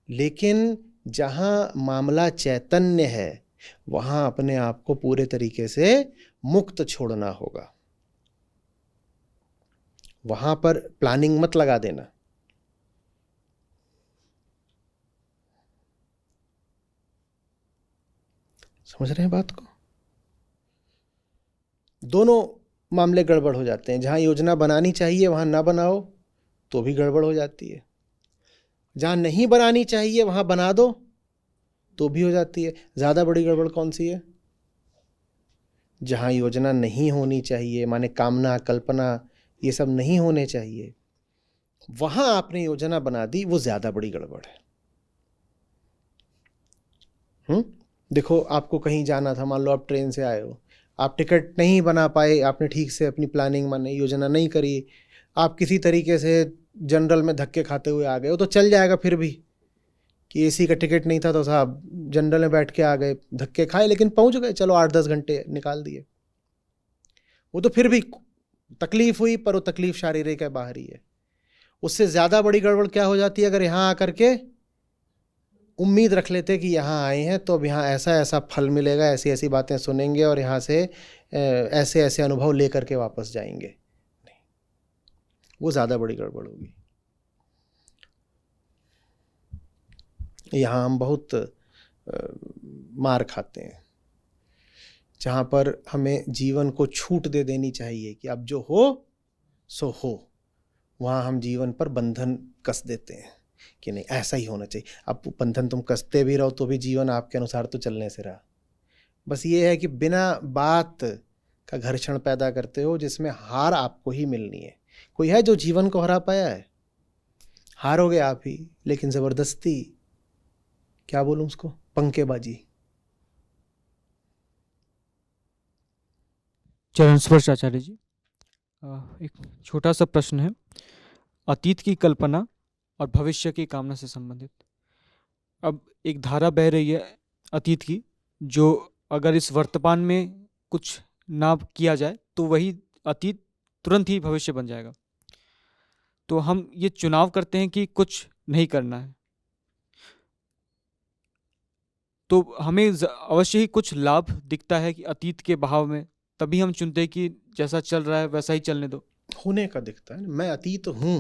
[SPEAKER 1] लेकिन जहाँ मामला चैतन्य है वहाँ अपने आप को पूरे तरीके से मुक्त छोड़ना होगा। वहाँ पर प्लानिंग मत लगा देना। समझ रहे हैं बात को? दोनों मामले गड़बड़ हो जाते हैं। जहाँ योजना बनानी चाहिए वहाँ ना बनाओ तो भी गड़बड़ हो जाती है, जहाँ नहीं बनानी चाहिए वहाँ बना दो तो भी हो जाती है। ज़्यादा बड़ी गड़बड़ कौन सी है? जहाँ योजना नहीं होनी चाहिए, माने कामना कल्पना ये सब नहीं होने चाहिए, वहाँ आपने योजना बना दी, वो ज़्यादा बड़ी गड़बड़ है। देखो, आपको कहीं जाना था, मान लो आप ट्रेन से आए हो, आप टिकट नहीं बना पाए, आपने ठीक से अपनी प्लानिंग माने योजना नहीं करी, आप किसी तरीके से जनरल में धक्के खाते हुए आ गए हो, तो चल जाएगा फिर भी कि एसी का टिकट नहीं था तो साहब जनरल में बैठ के आ गए, धक्के खाए लेकिन पहुंच गए, चलो 8-10 घंटे निकाल दिए। वो तो फिर भी तकलीफ हुई, पर वो तकलीफ शारीरिक है, बाहरी है। उससे ज़्यादा बड़ी गड़बड़ क्या हो जाती है? अगर यहाँ आकर के उम्मीद रख लेते कि यहाँ आए हैं तो अब यहाँ ऐसा ऐसा फल मिलेगा, ऐसी ऐसी बातें सुनेंगे और यहाँ से ऐसे ऐसे अनुभव लेकर के वापस जाएंगे। नहीं, वो ज़्यादा बड़ी गड़बड़ होगी। यहाँ हम बहुत मार खाते हैं, जहाँ पर हमें जीवन को छूट दे देनी चाहिए कि अब जो हो सो हो, वहाँ हम जीवन पर बंधन कस देते हैं कि नहीं ऐसा ही होना चाहिए। अब बंधन तुम कसते भी रहो तो भी जीवन आपके अनुसार तो चलने से रहा। बस ये है कि बिना बात का घर्षण पैदा करते हो जिसमें हार आपको ही मिलनी है। कोई है जो जीवन को हरा पाया है? हारोगे आप ही, लेकिन ज़बरदस्ती, क्या बोलूं उसको, पंकेबाजी।
[SPEAKER 4] चरण स्पर्श आचार्य जी, एक छोटा सा प्रश्न है। अतीत की कल्पना और भविष्य की कामना से संबंधित। अब एक धारा बह रही है अतीत की, जो अगर इस वर्तमान में कुछ ना किया जाए तो वही अतीत तुरंत ही भविष्य बन जाएगा। तो हम ये चुनाव करते हैं कि कुछ नहीं करना है, तो हमें अवश्य ही कुछ लाभ दिखता है कि अतीत के बहाव में, तभी हम चुनते हैं कि जैसा चल रहा है वैसा ही चलने दो।
[SPEAKER 1] होने का दिखता है। मैं अतीत हूं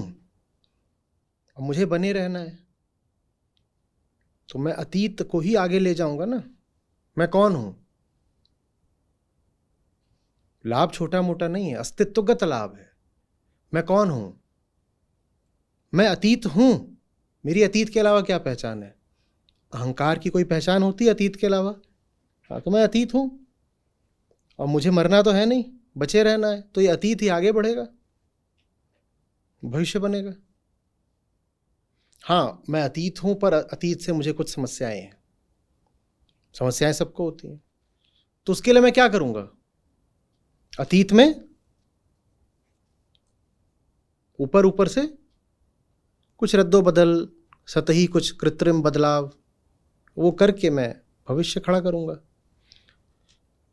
[SPEAKER 1] और मुझे बने रहना है, तो मैं अतीत को ही आगे ले जाऊंगा ना। मैं कौन हूं? लाभ छोटा मोटा नहीं है, अस्तित्वगत लाभ है। मैं कौन हूं? मैं अतीत हूं। मेरी अतीत के अलावा क्या पहचान है? अहंकार की कोई पहचान होती है अतीत के अलावा? हाँ, तो मैं अतीत हूं और मुझे मरना तो है नहीं, बचे रहना है। तो ये अतीत ही आगे बढ़ेगा, भविष्य बनेगा। हाँ, मैं अतीत हूं, पर अतीत से मुझे कुछ समस्याएं हैं। समस्याएं सबको होती हैं, तो उसके लिए मैं क्या करूंगा? अतीत में ऊपर ऊपर से कुछ रद्दो बदल, सतही कुछ कृत्रिम बदलाव, वो करके मैं भविष्य खड़ा करूंगा।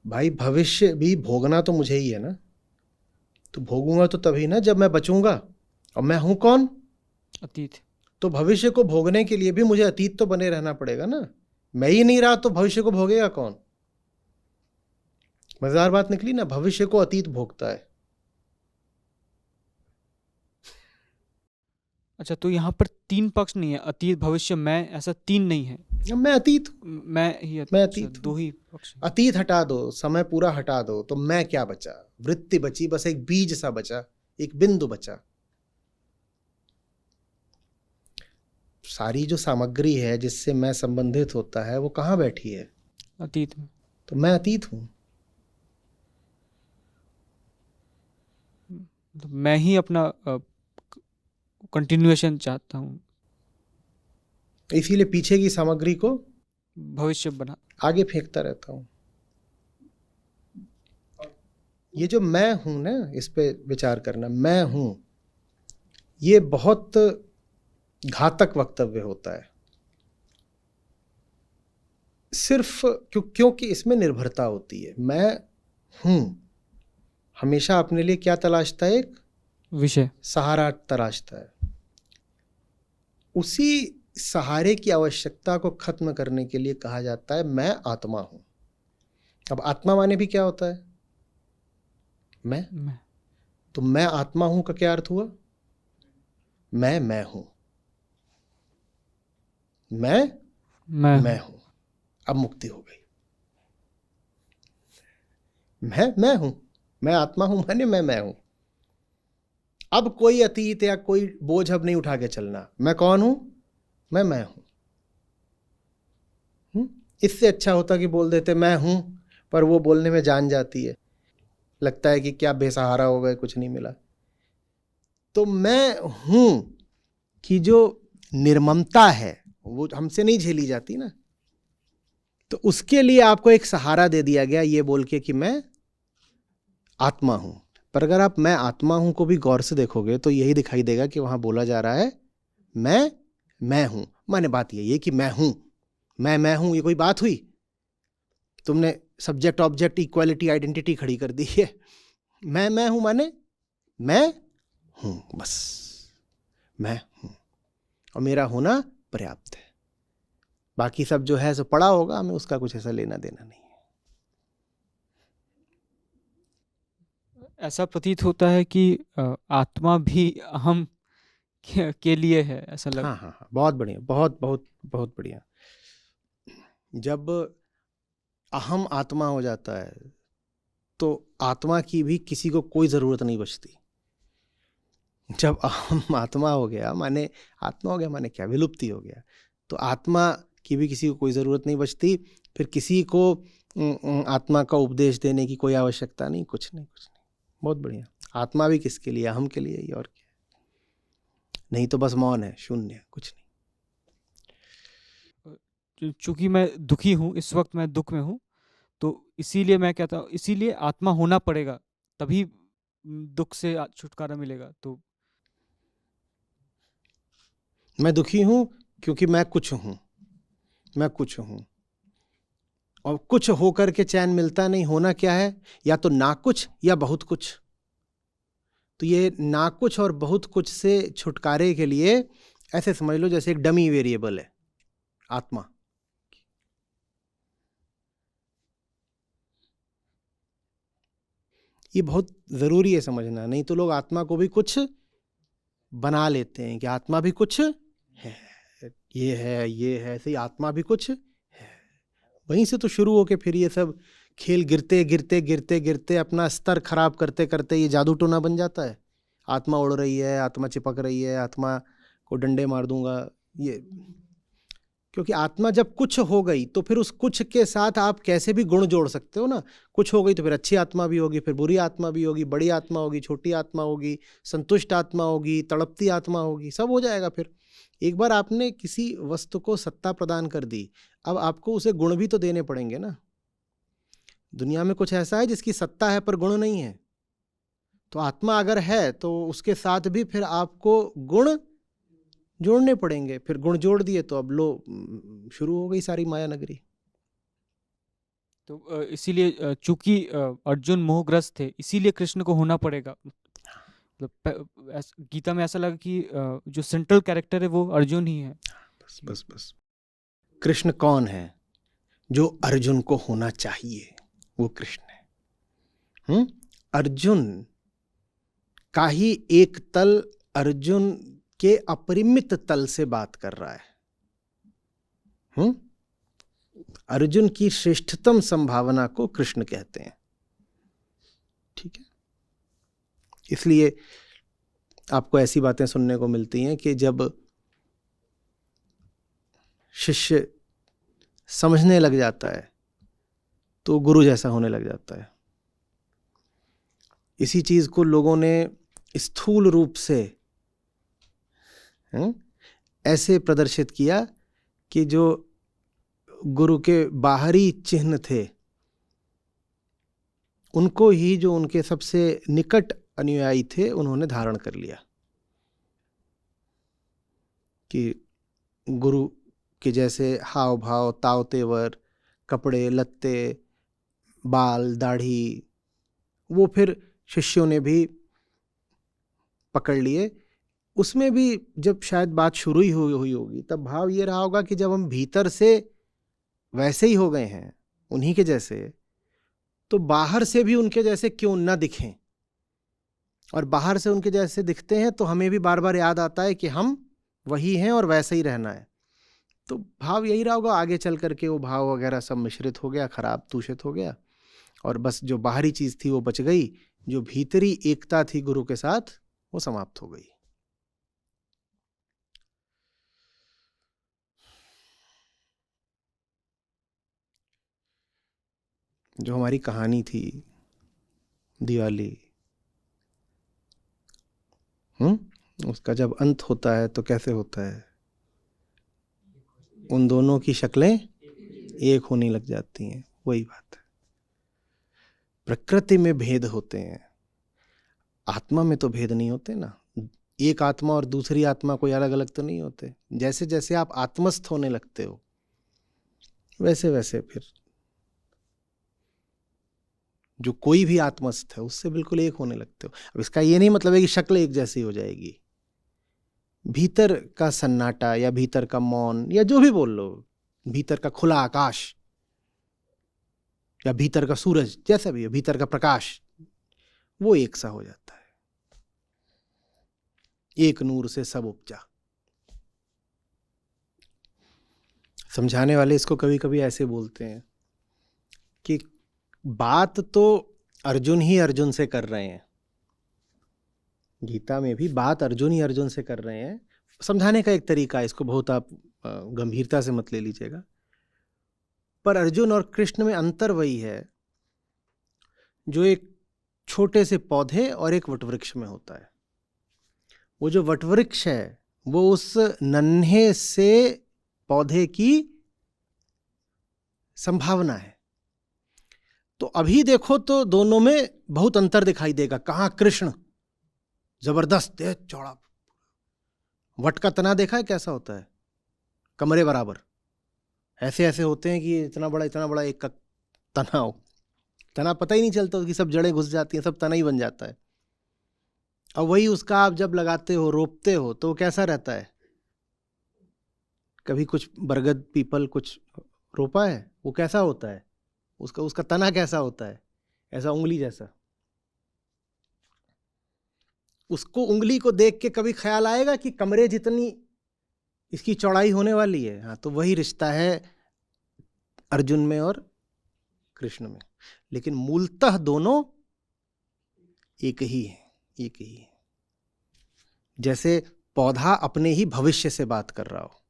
[SPEAKER 1] भाई, भविष्य भी भोगना तो मुझे ही है ना। तो भोगूंगा तो तभी ना जब मैं बचूंगा। और मैं हूं कौन?
[SPEAKER 4] अतीत।
[SPEAKER 1] तो भविष्य को भोगने के लिए भी मुझे अतीत तो बने रहना पड़ेगा ना। मैं ही नहीं रहा तो भविष्य को भोगेगा कौन? मजेदार बात निकली ना, भविष्य को अतीत भोगता है।
[SPEAKER 4] अच्छा, तो यहाँ पर तीन पक्ष नहीं है, अतीत भविष्य मैं, ऐसा तीन नहीं है।
[SPEAKER 1] मैं अतीत हूं।
[SPEAKER 4] मैं
[SPEAKER 1] मैं
[SPEAKER 4] अच्छा,
[SPEAKER 1] अतीत हूं।
[SPEAKER 4] दो ही पक्ष हैं।
[SPEAKER 1] अतीत हटा दो, समय पूरा हटा दो, तो मैं क्या बचा? वृत्ति बची, बस एक बीज सा बचा, एक बिंदु बचा। सारी जो सामग्री है जिससे मैं संबंधित होता है वो कहाँ बैठी है?
[SPEAKER 4] अतीत में।
[SPEAKER 1] तो मैं अतीत हूं।
[SPEAKER 4] तो मैं ही अपना कंटिन्यूएशन चाहता हूँ,
[SPEAKER 1] इसीलिए पीछे की सामग्री को
[SPEAKER 4] भविष्य बना।
[SPEAKER 1] आगे फेंकता रहता हूं। ये जो मैं हूं ना, इस पे विचार करना। मैं हूं, ये बहुत घातक वक्तव्य होता है, सिर्फ क्योंकि इसमें निर्भरता होती है। मैं हूं हमेशा अपने लिए क्या तलाशता है? एक
[SPEAKER 4] विषय,
[SPEAKER 1] सहारा तलाशता है। उसी सहारे की आवश्यकता को खत्म करने के लिए कहा जाता है मैं आत्मा हूं। अब आत्मा माने भी क्या होता है? मैं। तो मैं आत्मा हूं का क्या अर्थ हुआ? मैं हूं। मैं हूं। अब मुक्ति हो गई। मैं हूं, मैं आत्मा हूं माने मैं हूं। अब कोई अतीत या कोई बोझ अब नहीं उठा के चलना। मैं कौन हूं? मैं हूं। इससे अच्छा होता कि बोल देते मैं हूं, पर वो बोलने में जान जाती है, लगता है कि क्या बेसहारा हो गए, कुछ नहीं मिला। तो मैं हूं कि जो निर्ममता है वो हमसे नहीं झेली जाती ना, तो उसके लिए आपको एक सहारा दे दिया गया ये बोल के कि मैं आत्मा हूं। पर अगर आप मैं आत्मा हूं को भी गौर से देखोगे तो यही दिखाई देगा कि वहां बोला जा रहा है मैं हूं। माने बात यही है कि मैं हूं, मैं हूं। ये कोई बात हुई? तुमने सब्जेक्ट ऑब्जेक्ट इक्वालिटी आइडेंटिटी खड़ी कर दी है। मैं हूं माने मैं हूं, बस मैं हूं और मेरा होना पर्याप्त है। बाकी सब जो है सो पड़ा होगा, हमें उसका कुछ ऐसा लेना देना नहीं है।
[SPEAKER 4] ऐसा प्रतीत होता है कि आत्मा भी अहम के लिए है, ऐसा लग।
[SPEAKER 1] हाँ हाँ हाँ, बहुत बढ़िया, बहुत बहुत बहुत बढ़िया। जब अहम आत्मा हो जाता है तो आत्मा की भी किसी को कोई ज़रूरत नहीं बचती। जब अहम आत्मा हो गया माने, आत्मा हो गया माने क्या, विलुप्ति हो गया, तो आत्मा की भी किसी को कोई ज़रूरत नहीं बचती। फिर किसी को आत्मा का उपदेश देने की कोई आवश्यकता नहीं, कुछ नहीं कुछ नहीं। बहुत बढ़िया। आत्मा भी किसके लिए, अहम के लिए ही, और क्या। नहीं तो बस मौन है, शून्य, कुछ नहीं।
[SPEAKER 4] चूंकि मैं दुखी हूँ, इस वक्त मैं दुख में हूँ, तो इसीलिए मैं कहता हूँ, इसीलिए आत्मा होना पड़ेगा, तभी दुख से छुटकारा मिलेगा। तो
[SPEAKER 1] मैं दुखी हूँ क्योंकि मैं कुछ हूँ, मैं कुछ हूँ, और कुछ होकर के चैन मिलता नहीं। होना क्या है, या तो ना कुछ या बहुत कुछ। तो ये ना कुछ और बहुत कुछ से छुटकारे के लिए ऐसे समझ लो जैसे एक डमी वेरिएबल है आत्मा। ये बहुत ज़रूरी है समझना, नहीं तो लोग आत्मा को भी कुछ बना लेते हैं कि आत्मा भी कुछ है, ये है, ये है, ऐसे ही आत्मा भी कुछ है। वहीं से तो शुरू होके फिर ये सब खेल गिरते गिरते गिरते गिरते अपना स्तर खराब करते करते ये जादू टोना बन जाता है। आत्मा उड़ रही है, आत्मा चिपक रही है, आत्मा को डंडे मार दूंगा, ये। क्योंकि आत्मा जब कुछ हो गई तो फिर उस कुछ के साथ आप कैसे भी गुण जोड़ सकते हो ना। कुछ हो गई तो फिर अच्छी आत्मा भी होगी, फिर बुरी आत्मा भी होगी, बड़ी आत्मा होगी, छोटी आत्मा होगी, संतुष्ट आत्मा होगी, तड़पती आत्मा होगी, सब हो जाएगा। फिर एक बार आपने किसी वस्तु को सत्ता प्रदान कर दी, अब आपको उसे गुण भी तो देने पड़ेंगे ना। दुनिया में कुछ ऐसा है जिसकी सत्ता है पर गुण नहीं है, तो आत्मा अगर है तो उसके साथ भी फिर आपको गुण जोड़ने पड़ेंगे। फिर गुण जोड़ दिए तो अब लो शुरू हो गई सारी माया नगरी।
[SPEAKER 4] तो इसीलिए चूंकि अर्जुन मोहग्रस्त थे, इसीलिए कृष्ण को होना पड़ेगा। मतलब गीता में ऐसा लगा कि जो सेंट्रल कैरेक्टर है वो अर्जुन ही है।
[SPEAKER 1] बस बस बस। कृष्ण कौन है? जो अर्जुन को होना चाहिए वो कृष्ण है। अर्जुन का ही एक तल अर्जुन के अपरिमित तल से बात कर रहा है। अर्जुन की श्रेष्ठतम संभावना को कृष्ण कहते हैं। ठीक है, इसलिए आपको ऐसी बातें सुनने को मिलती हैं कि जब शिष्य समझने लग जाता है तो गुरु जैसा होने लग जाता है। इसी चीज को लोगों ने स्थूल रूप से ऐसे प्रदर्शित किया कि जो गुरु के बाहरी चिन्ह थे उनको ही, जो उनके सबसे निकट अनुयायी थे, उन्होंने धारण कर लिया कि गुरु के जैसे हाव भाव, ताव तेवर, कपड़े लत्ते, बाल दाढ़ी, वो फिर शिष्यों ने भी पकड़ लिए। उसमें भी जब शायद बात शुरू ही हुई होगी तब भाव ये रहा होगा कि जब हम भीतर से वैसे ही हो गए हैं उन्हीं के जैसे, तो बाहर से भी उनके जैसे क्यों ना दिखें। और बाहर से उनके जैसे दिखते हैं तो हमें भी बार बार याद आता है कि हम वही हैं और वैसे ही रहना है। तो भाव यही रहा होगा। आगे चल करके वो भाव वगैरह सब मिश्रित हो गया, खराब दूषित हो गया, और बस जो बाहरी चीज थी वो बच गई, जो भीतरी एकता थी गुरु के साथ वो समाप्त हो गई। जो हमारी कहानी थी दिवाली, उसका जब अंत होता है तो कैसे होता है? उन दोनों की शक्लें एक होने लग जाती हैं। वही बात है, प्रकृति में भेद होते हैं, आत्मा में तो भेद नहीं होते ना। एक आत्मा और दूसरी आत्मा कोई अलग अलग तो नहीं होते। जैसे जैसे आप आत्मस्थ होने लगते हो वैसे वैसे फिर जो कोई भी आत्मस्थ है उससे बिल्कुल एक होने लगते हो। अब इसका ये नहीं मतलब है कि शक्ल एक जैसी हो जाएगी। भीतर का सन्नाटा या भीतर का मौन या जो भी बोल लो, भीतर का खुला आकाश या भीतर का सूरज, जैसा भी है, भीतर का प्रकाश, वो एक सा हो जाता है। एक नूर से सब उपजा। समझाने वाले इसको कभी कभी ऐसे बोलते हैं कि बात तो अर्जुन ही अर्जुन से कर रहे हैं, गीता में भी बात अर्जुन ही अर्जुन से कर रहे हैं। समझाने का एक तरीका है, इसको बहुत आप गंभीरता से मत ले लीजिएगा। पर अर्जुन और कृष्ण में अंतर वही है जो एक छोटे से पौधे और एक वटवृक्ष में होता है। वो जो वटवृक्ष है वो उस नन्हे से पौधे की संभावना है। तो अभी देखो तो दोनों में बहुत अंतर दिखाई देगा। कहाँ कृष्ण जबरदस्त है, चौड़ा, वट का तना देखा है कैसा होता है, कमरे बराबर, ऐसे ऐसे होते हैं कि इतना बड़ा एक का तना हो, तना पता ही नहीं चलता, उसकी सब जड़ें घुस जाती हैं, सब तना ही बन जाता है। और वही उसका आप जब लगाते हो, रोपते हो, तो वो कैसा रहता है। कभी कुछ बरगद पीपल कुछ रोपा है, वो कैसा होता है, उसका तना कैसा होता है, ऐसा उंगली जैसा। उसको उंगली को देख के कभी ख्याल आएगा कि कमरे जितनी इसकी चौड़ाई होने वाली है। हाँ, तो वही रिश्ता है अर्जुन में और कृष्ण में। लेकिन मूलतः दोनों एक ही है, एक ही है। जैसे पौधा अपने ही भविष्य से बात कर रहा हो।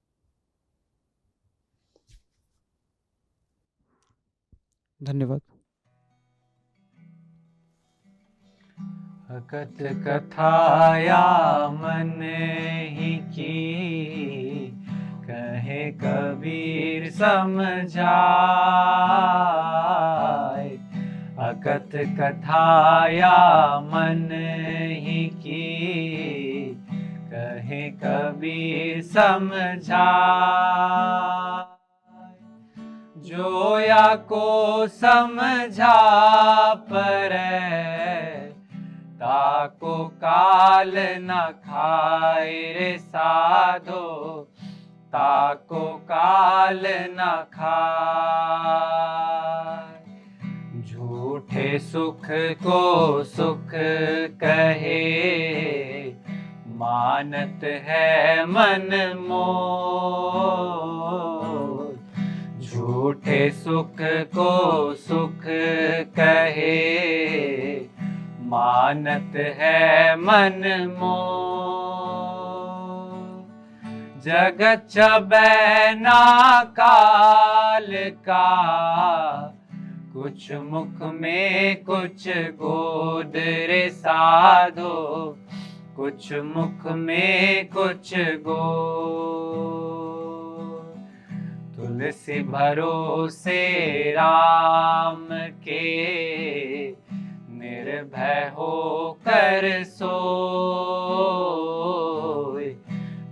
[SPEAKER 4] धन्यवाद।
[SPEAKER 5] अकथ कथाया मन ही की, कहे कबीर समझाए। अकथ कथाया मन ही की, कहे कबीर समझाए। जोया को समझा परै, ताको काल न खाए रे साधो, ताको काल न खाए। झूठे सुख को सुख कहे, मानत है मन मोह। झूठे सुख को सुख कहे, मानत है मन मोह। जगत चबैना काल का, कुछ मुख में कुछ गोद रे साधो, कुछ मुख में कुछ गोद। तुलसी भरोसे राम के, निर्भय हो कर सोए।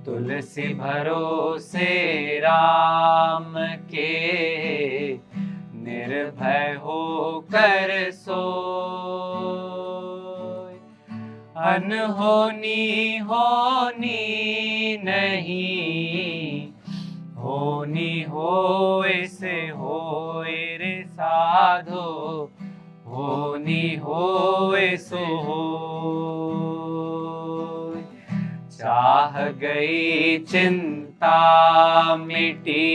[SPEAKER 5] तुलसी भरोसे राम के, निर्भय हो कर सोए। अनहोनी होनी नहीं, होनी होए से होए रे साधो, होनी होए सो होए। चाह गई चिंता मिटी,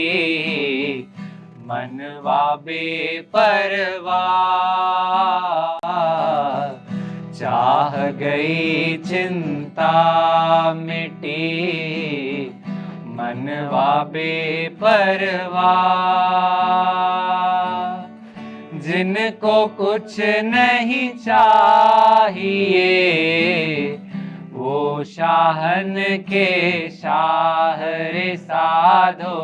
[SPEAKER 5] मनवा बेपरवाह। चाह गई चिंता मिटी, मनवा बेपरवाह। जिनको कुछ नहीं चाहिए, वो शाहन के शाह रे साधो,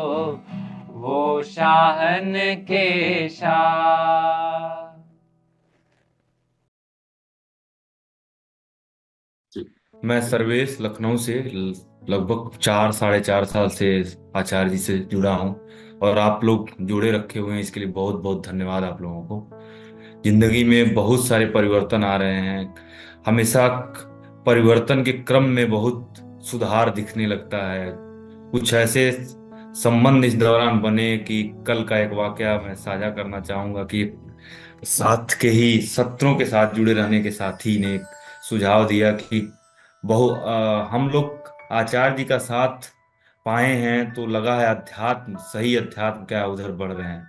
[SPEAKER 5] वो शाहन के शाह।
[SPEAKER 6] मैं सर्वेश लखनऊ से लगभग 4-4.5 साल से आचार्य जी से जुड़ा हूँ, और आप लोग जुड़े रखे हुए हैं, इसके लिए बहुत बहुत धन्यवाद आप लोगों को। जिंदगी में बहुत सारे परिवर्तन आ रहे हैं, हमेशा परिवर्तन के क्रम में बहुत सुधार दिखने लगता है। कुछ ऐसे संबंध इस दौरान बने कि कल का एक वाकया मैं साझा करना चाहूंगा कि साथ के ही सत्रों के साथ जुड़े रहने के साथी ने एक सुझाव दिया कि हम लोग आचार्य जी का साथ पाए हैं तो लगा है अध्यात्म, सही अध्यात्म क्या उधर बढ़ रहे हैं।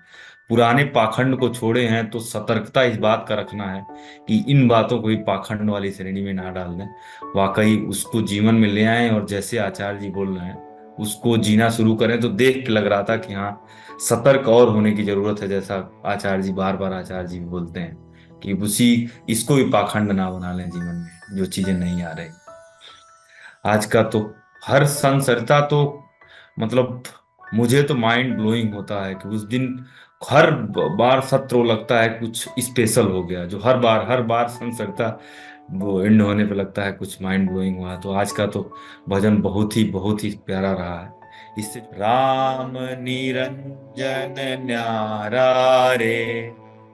[SPEAKER 6] पुराने पाखंड को छोड़े हैं तो सतर्कता इस बात का रखना है कि इन बातों को भी पाखंड वाली श्रेणी में ना डाल दें, वाकई उसको जीवन में ले आए और जैसे आचार्य जी बोल रहे हैं उसको जीना शुरू करें। तो देख के लग रहा था कि हाँ, सतर्क और होने की जरूरत है, जैसा आचार्य जी बार बार आचार्य जी भी बोलते हैं कि उसी इसको भी पाखंड ना बना लें जीवन में जो चीजें नहीं आ रही। आज का तो हर संसरता तो मतलब मुझे तो माइंड ब्लोइंग होता है कि उस दिन हर बार सत्र लगता है कुछ स्पेशल हो गया, जो हर बार संसरता वो एंड होने पे लगता है कुछ माइंड ब्लोइंग हुआ। तो आज का तो भजन बहुत ही प्यारा रहा है। इससे राम निरंजन न्यारा रे,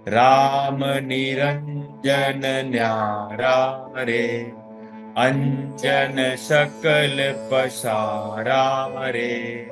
[SPEAKER 6] राम निरंजन न्यारा रे, अंजन सकल पसारा रे,